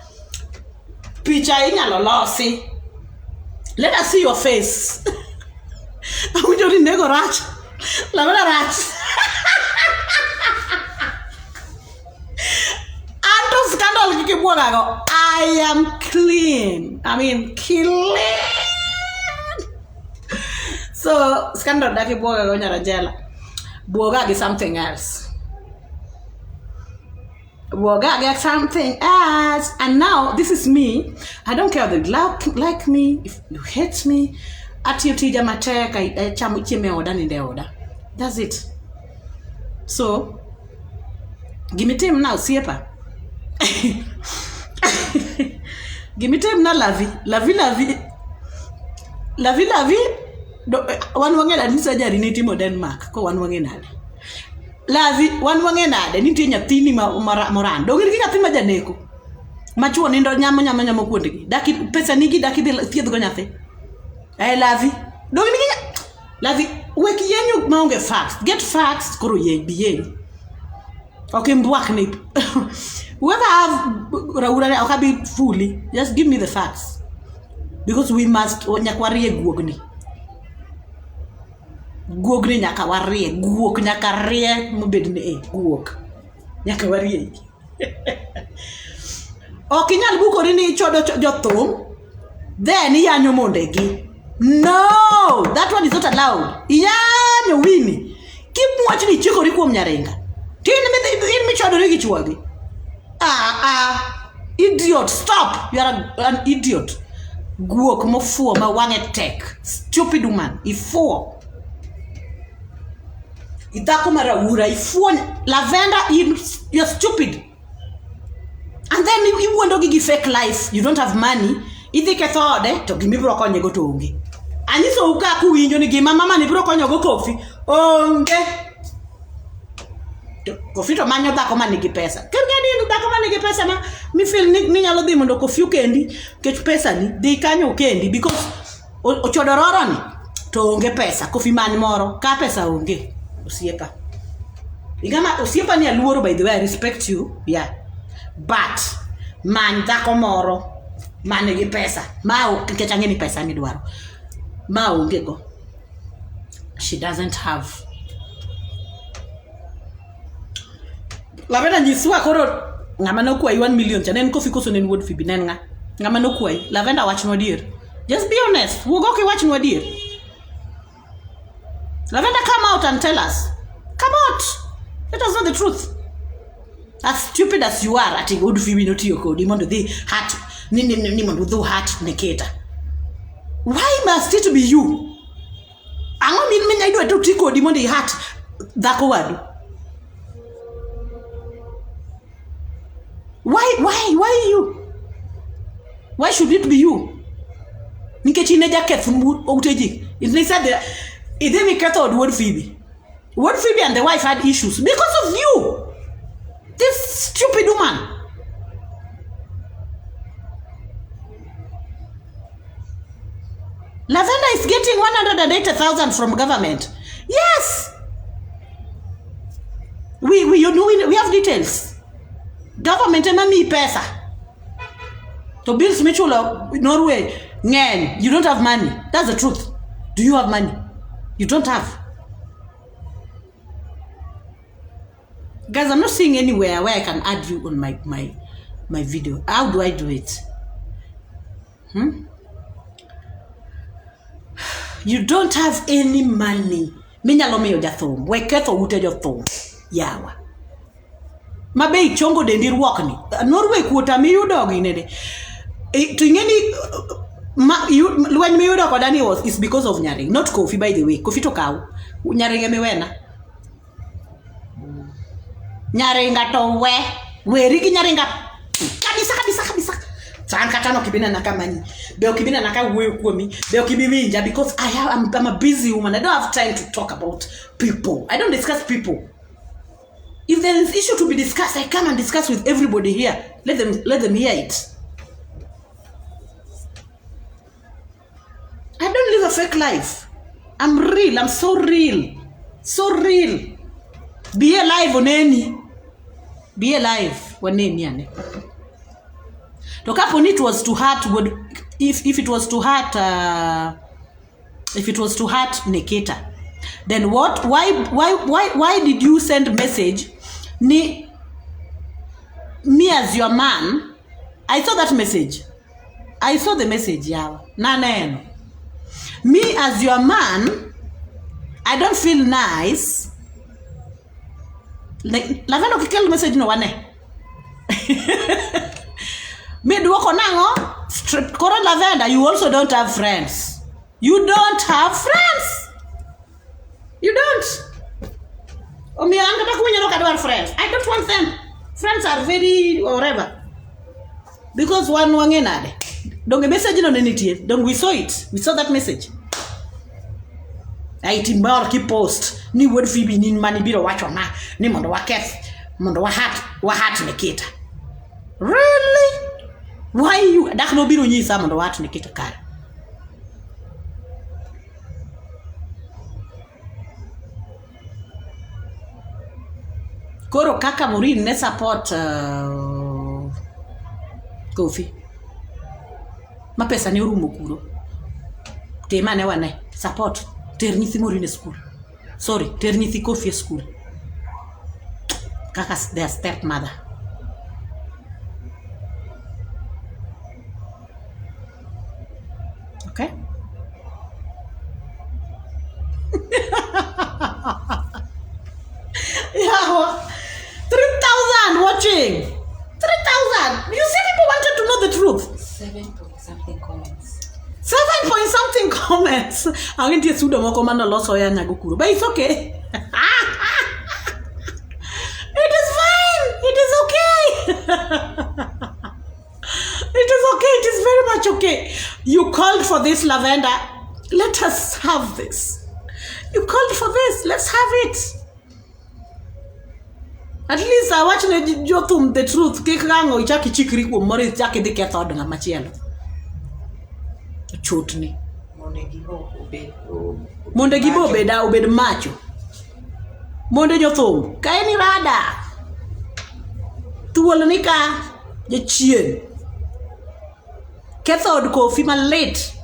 Picha inyalo losi. Let us see your face. Awinjo ni nego rach. Lavender rach. Anto scandal kikibuogago. I am clean. I mean clean. So scandal daki buogago nyarajela. Buoga is something else. Woga get something else, and now this is me. I don't care if you like me, if you hate me. Ati utija mateka chamu chime order in the order. That's it. So give me time now, siepa. Give me time now, lavi. One wangena ni surgery ni timo Denmark. Ko one wangena. Lavi wan wange nade nitie nyathini moran dogir gi nyathi ma janeko machuo nindo nyamo kuondgi daki pesa nigi daki thiedh go nyathi lavi dogir gi lavi wek yenyu maonge facts get facts koro biyen okay mbwak ni whoever have raura okabi fully just give me the facts because we must nyakwarie guogni nyaka warie guok nyaka rie mobedne guok nyaka warie okinyal bukori ni chodo jothum then yanyo mondegi no that one is not allowed yanyo wini kimwach ni chikori kuom nyarenga tin mi chodori gi chwogi idiot stop you are an idiot guok mofuo ma wange tek stupid woman ifuo idhako maraura ifuon lavender you're stupid. And then you want to give fake life. You don't have money. Idhi ketho ode to gimi bro konye go to onge. Anyiso uka ku winjo ni gima mama ni bro konyo go kofi onge. Kofi to manyo dhako manigi pesa. Kengeni ni dhako manigi pesa ma mi feel ni nyalo dhi mondo kofi ukendi kech pesa ni dhi kanyo ukendi because ochodororo ni to onge pesa. Kofi man moro ka pesa onge osiepa. Igama osiepa ni aluoro, by the way, I respect you, yeah. But man dhako moro manigi pesa ma kech angeni pesa ni dwaro ma onge go. She doesn't have. Lavenda nyiswa koro ngama no kwai 1 million chanen kofi koso nen wuod Phoebe nen nga ngama no kwai. Lavenda wach no dear, just be honest. Wugo ki wach no dear. Lavenda, come out and tell us. Come out, let us know the truth. As stupid as you are, ati wuod Phoebe no tiyo kodi mondo dhi hat ni mondo dho hat neketa. Why must it be you? Ango min menya idwa to tiko di mondo hat dhako wadu. Why you? Why should it be you? Nikech ine jaket outeji. It said that it didn't get out Wuod Phoebe. Wuod Phoebe and the wife had issues because of you. This stupid woman. Lavender is getting 180,000 from government. Yes. We have details. Government emami pesa. To bills mutual Norway. Ngen, you don't have money. That's the truth. Do you have money? You don't have. Guys, I'm not seeing anywhere where I can add you on my video. How do I do it? You don't have any money. Minyalome yo jathum. Weketho ute jothum. Yawa. Mabe chongo dendi ruok ni. Norway kuota mi yudo ginede. To ingeni when mi yudo kodani was is because of Nyaring, not Kofi, by the way. Kofi to kaw. Nyaring emewena. Nyaringa to we rigi nyaringa kabisa. San katano kibina nakamani. Beo kibina nakawe kuomi. Beo kibibinja because I'm a busy woman. I don't have time to talk about people. I don't discuss people. If there is issue to be discussed, I come and discuss with everybody here. Let them hear it. I don't live a fake life. I'm real. I'm so real. So real. Be alive on any. Be alive on any. To kapon it was to hurt if it was to hurt Nikita, then what? Why did you send message? Me as your man, I saw that message. I saw the message, yeah. Nanen. Me as your man, I don't feel nice. Like Lavendo kikel message no one. Me duoko nango. Koro Lavender, you also don't have friends. You don't have friends. You don't. Friends. I don't want them. Friends are very whatever. Because one wangenade. Don't get message on anything. Don't we saw it. We saw that message. I timber keep post. Ni Wuod Phoebe ni mani biro wacho na. Ni mondo waketh. Mondo wa hat Nikita. Really? Why you? Dak no biro nyisa mondo wat Nikita kare. Koro kaka Morin ne support Kofi. Ma pesa ne orumo kuro. Tema ne wane support ter nyithi Morin school. Sorry, ter nyithi Kofi school. Kaka their stepmother. Okay? Yeah. 3,000 watching. 3,000. You see, people wanted to know the truth. 7-point-something comments. 7-point-something comments. I'm going to sudo moko mano loso ya nyagukuru. But it's okay. okay, you called for this lavender, let us have this. You called for this, let's have it. At least I watch the truth. Kikango ichaki chikri ko mori chaki de ketho nga machielo. Chutni. Monde gibo beda obed macho. Monde jothum. Kaeni rada. Tuolo nika jachien. Ketho od kofi man late.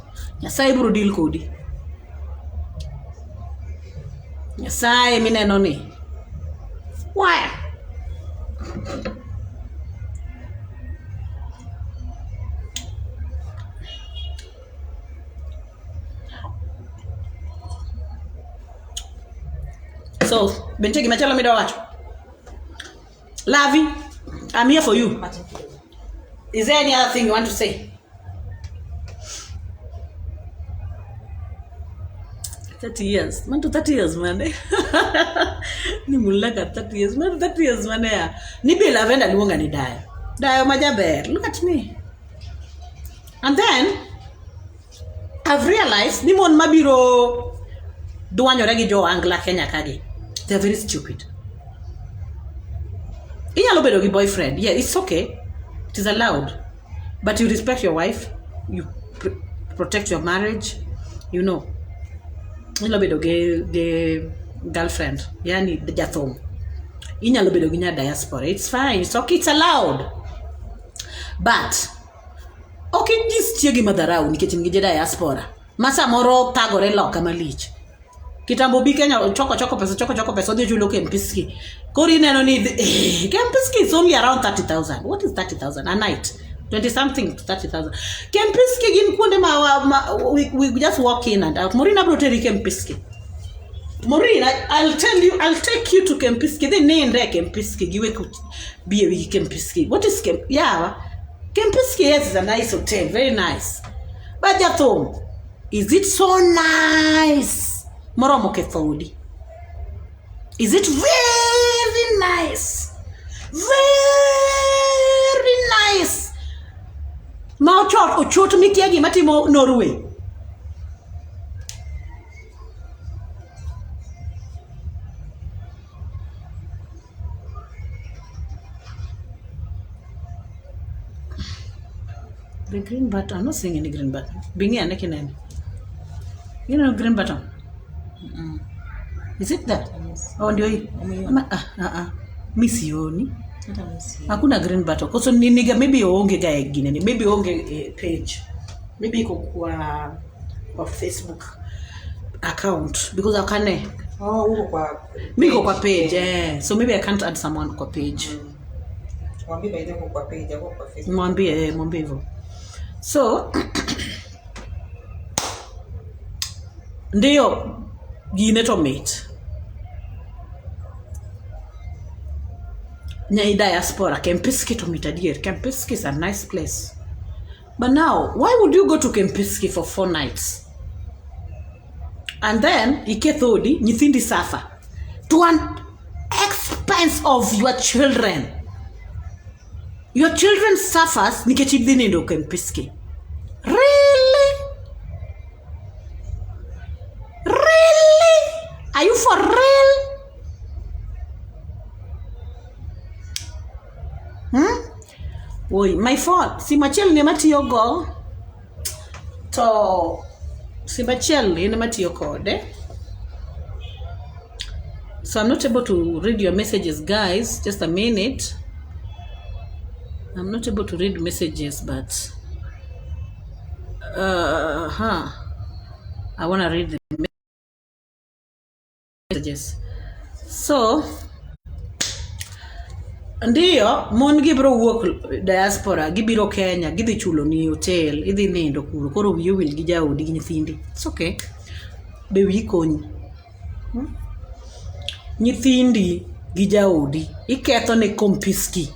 Nyasaye biro deal kodi. Nyasaye mineno ni. Why? So, Bentegi machalo mida wacho. Lavi, I'm here for you. Is there any other thing you want to say? 30 years. Man to 30 years, man. Ni mulaka 30 years. Man to 30 years, man. Ni be lavenda luonga ni dayo. Dayo majaber. Look at me. And then, I've realized, ni mon mabiro duanyore gi jo OHANGLA Kenya kagi. They're very stupid. Inyalo bedo gi boyfriend. Yeah, it's okay. It is allowed. But you respect your wife. You protect your marriage. You know. Inyalo bedo gi girlfriend. Yani jathum. Inyalo bedo gi nya diaspora. It's fine. It's okay. It's allowed. But okay, this tiegi madharau nikech ngi diaspora. Masa moro tagore loka malich. Kitambo bi Kenya choko pesa odhi chulo Kempiski. Kori neno ni Kempiski is only around 30,000. What is 30,000 a night? 20 something to 30,000. Kempiski gin kuonde we just walk in and out. Morina bro teri Kempiski. Morina, I'll tell you, I'll take you to Kempiski. They name there Kempiski. Giwe be a Kempiski. What is Kempiski? Yeah. Kempiski, yes, is a nice hotel. Very nice. But Jathum, is it so nice? Moromo kethodi. Is it very nice? Very nice. Ma ochot mitiagi matimo Norway. The green button. I'm not seeing any green button. Bingi aneki. You know green button? Is it that? Yes. Oh, ndio hii. Misioni. Hakuna green button. Koso niniga maybe onge ga egine ni. Maybe onge page. Maybe iko kwa Facebook account because I can't. Oh, uko kwa. Mimi kwa page. Yeah. So maybe I can't add someone kwa page. Mwambie baidhi kwa page au kwa Facebook. Mwambie hivyo. So ndio gineto mate. Nyai diaspora Kempiski to meet adier. Kempiski is a nice place. But now, why would you go to Kempiski for 4 nights? And then ikethodi nyithindi suffer to an expense of your children. Your children suffers nikech idhi nindo Kempiski. Really? Are you for real? Oi, my phone. Si machiel ne matiyo go. To si machiel ne matiyo kode. So I'm not able to read your messages, guys. Just a minute. I'm not able to read messages, but I want to read the messages. So ndiyo mon gibro wuok diaspora gibiro Kenya gidhi chulo ni hotel idhi nindo kuro koro wiyo wil gi jaodi gi nyithindi. It's okay. Be wi konyi. Nyithindi gi jaodi iketho ne Kempiski.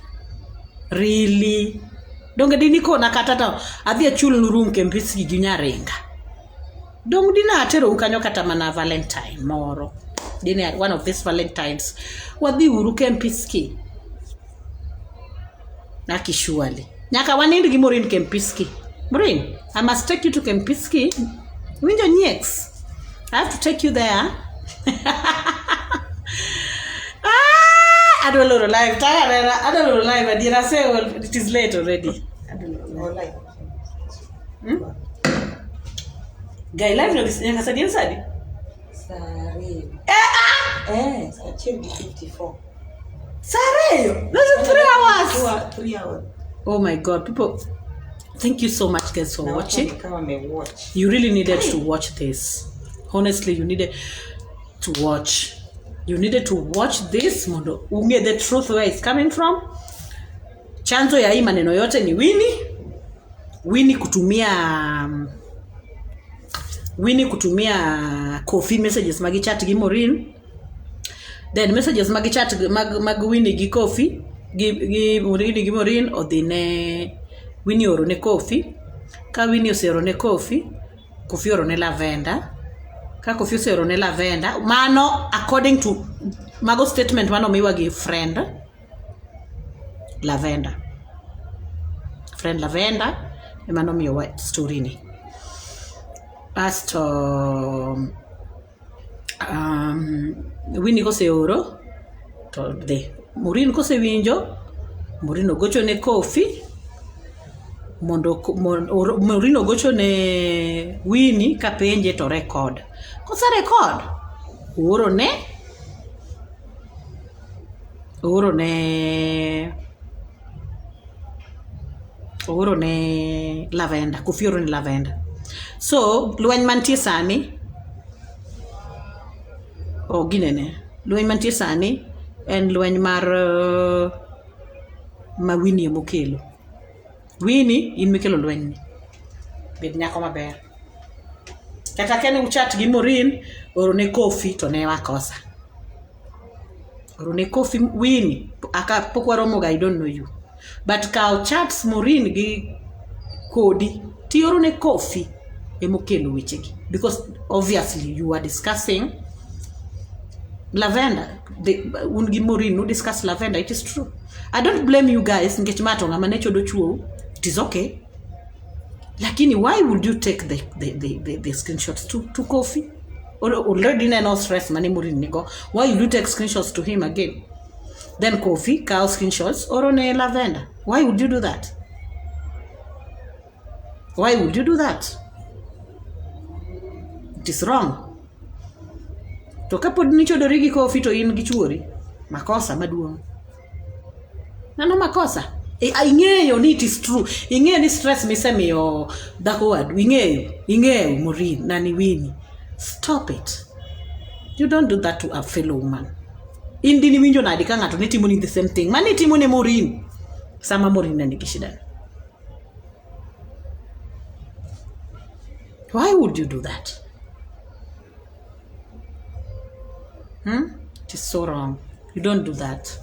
Really? Donge dini kona kata to adhi achul room Kempiski gi nyaringa. Dong dina atero kanyo kata mana Valentine moro. Dini one of these Valentines wadhi uru Kempiski. Naki surely. Nyaka wanind gi morin Kempiski. Maureen, I must take you to Kempiski. Winjo Nyeks. I have to take you there. I don't know live. I don't know live. I did I say well, it is late already. I don't know live. Guy live no this nyaka sadi sadi. Sare. Achieve 54. Sare. That's 3 hours. 3 hours. Oh my God, people. Thank you so much, guys, for watching. Watch. You really needed to watch this. Honestly, you needed to watch. You needed to watch this. Mondo unge the truth where it's coming from. Chanzo ya hii maneno yote ni Winnie kutumia coffee messages magi chat gi Maureen. Then messages magi chat mag Winnie gi coffee gi Maureen odine Winnie oro ne coffee. Ka Winnie osero ne coffee oro ne lavender. Ka coffee osero ne lavender. Mano according to mago statement mano miwa gi friend lavender. Friend lavender emano miyo wa story ni. As to Winnie kose oro to de Maureen kose winjo Maureen ogocho ne coffee Maureen ogocho ne Winnie ka penje to record. Kose record oro ne lavender, kufioro ni lavender. So luany mantie sani luany mantie sani en luany mar ma Winnie mokelo. Winnie in mikelo luany ni bed nyako maber. Kata kene uchat gi Maureen oro ne coffee to ne wakosa. Oro ne coffee Winnie aka pokwaro moga I don't know you. But kao chats Maureen gi kodi ti oro ne coffee emokelo wechegi because obviously you are discussing lavender. Ungi Maureen no discuss lavender. It is true. I don't blame you guys. Ngech mato ngama necho do chuo. It is okay. Lakini why would you take the screenshots to coffee? Or already no stress mani Maureen nigo. Why would you take screenshots to him again? Then coffee, cow screenshots, or on a lavender. Why would you do that? Why would you do that? It is wrong. To kapod nicho dorigi coffee to in gichuori. Makosa maduong. Nano makosa. Ing'eyo ni it is true. Ing'eyo ni stress misemiyo dhako wadu. Ing'eyo Maureen nani Winnie. Stop it. You don't do that to a fellow woman. Indini winjo na adika ngato nitimo ni the same thing. Mani timo ne Maureen. Sama Maureen nani kishida. Why would you do that? It is so wrong. You don't do that.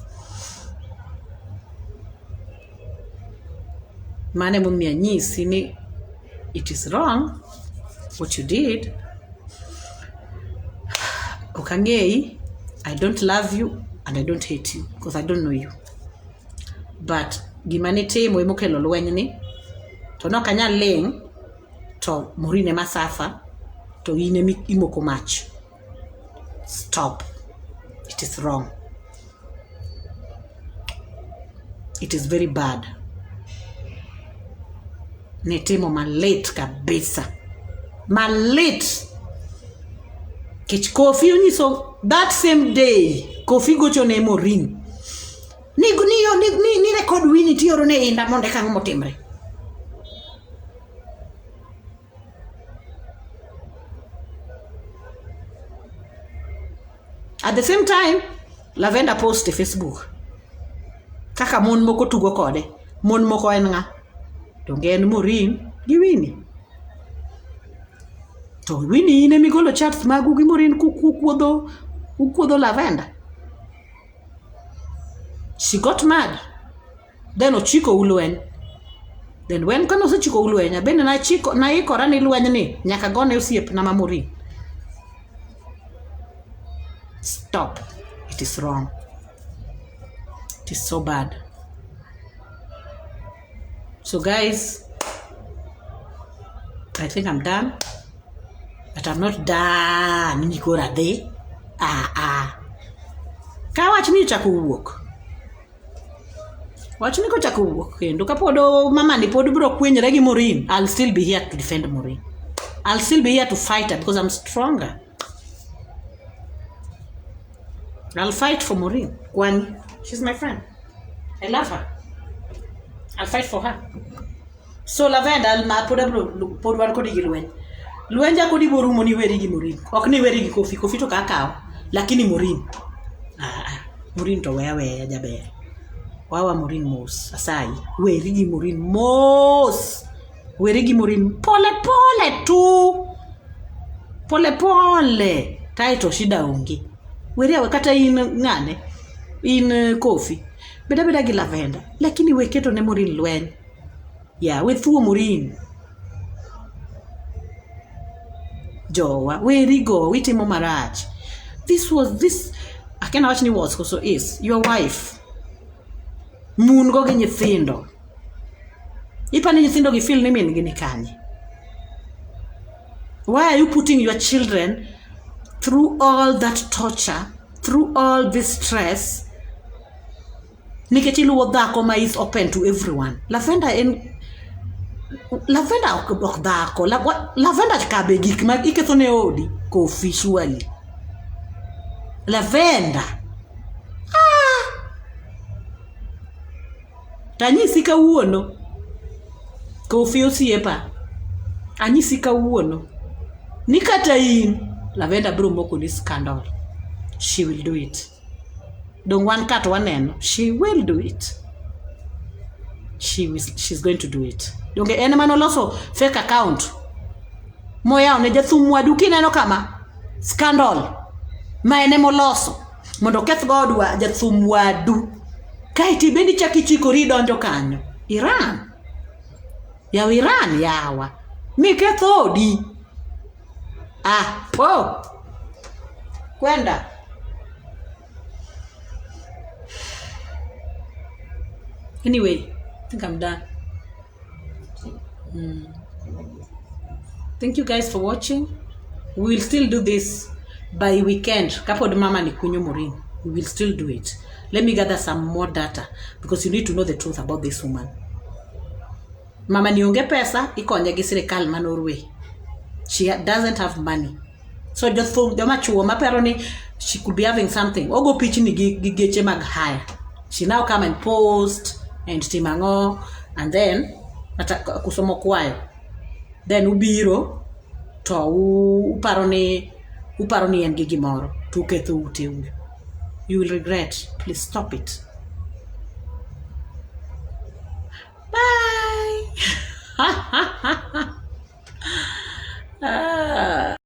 Mane mumia nyisi ni it is wrong what you did. Okangei, I don't love you and I don't hate you because I don't know you. But gimane temo emokelo lweny ni to no kanya leng to Maureen masafa to ine imoko mach. Stop. It is wrong. It is very bad. Netemo malet kabisa. Malet. Kich coffee uniso that same day coffee gocho ne Maureen. Ni record Winnie ti oro ne inda monde kang motimre. At the same time, Lavender post Facebook. Kaka mon moko tugo kode. Mon moko en nga. To gen Maureen gi Winnie. To Winnie ine migolo chats magu gi Maureen kukuodho Lavender. She got mad. Then ochiko ulwen. Then when kano se chiko ulwen, bende na chiko na ikora ni lwen ni nyaka gone osiep na Maureen. Stop. It is wrong. It is so bad. So guys, I think I'm done. But I'm not done. Nikora de. Ka wach ni chako wuok. Wach ni ko chako wuok kendo kapodo mama ni pod bro kwenyre gi Maureen, I'll still be here to defend Maureen. I'll still be here to fight her because I'm stronger. I'll fight for Maureen. Connie, she's my friend. I love her. I'll fight for her. So Lavenda I'll put one kodi gilwen. Luenja kodi borumo ni weri gi Maureen. Ok ni weri gi Kofi to kakao. Lakini Maureen. Maureen to wewe jaber. Wawa Maureen mos. Asai. Weri gi Maureen mos. Weri gi Maureen pole tu. Pole. Taito shida onge. Weri awe kata in ngane. In Kofi. Beda gi Lavenda. Lakini weketo ne Maureen lwen. Yeah, with through Maureen. Jowa, weri go, witimo marach. This, I can't watch ni was, so is, your wife. Moon go gen nyithindo. Ipa ni nyithindo gi feel ni min gini kanye. Why are you putting your children through all that torture, through all this stress? Nikech iluwo dhako ma is open to everyone. Lavenda ok dhako. Lavenda kabe gik ma iketho ne odi Kofi surely. Lavenda. Tanyisi kawuono. Kofi osiepa. Anyisi kawuono. Ni kata in Lavenda bro moko ni scandal. She will do it. Don't want cat waneno. She will do it. She's going to do it. Donge ene manoloso fake account. Moya one jathum wadu kineno kama scandal. Ma ene moloso. Mondo keth godwa jathum wadu. Kaiti bendi chakichikori donjo kanyo. Iran. Iran yawa. Mi ketho odi. Kwenda. Anyway, I think I'm done. Thank you guys for watching. We will still do this by weekend. Kapod mama ni kunyo Maureen. We will still do it. Let me gather some more data because you need to know the truth about this woman. Mama ni onge pesa ikonye gi sirikal ma Norway. She doesn't have money. So just for the machuo mapero ni she could be having something. Ogo pitch ni gi geche mag hire. She now come and post and timango and then kusomo kwayo. Then ubiro to uparoni en gimoro to ketho ute. You will regret. Please stop it.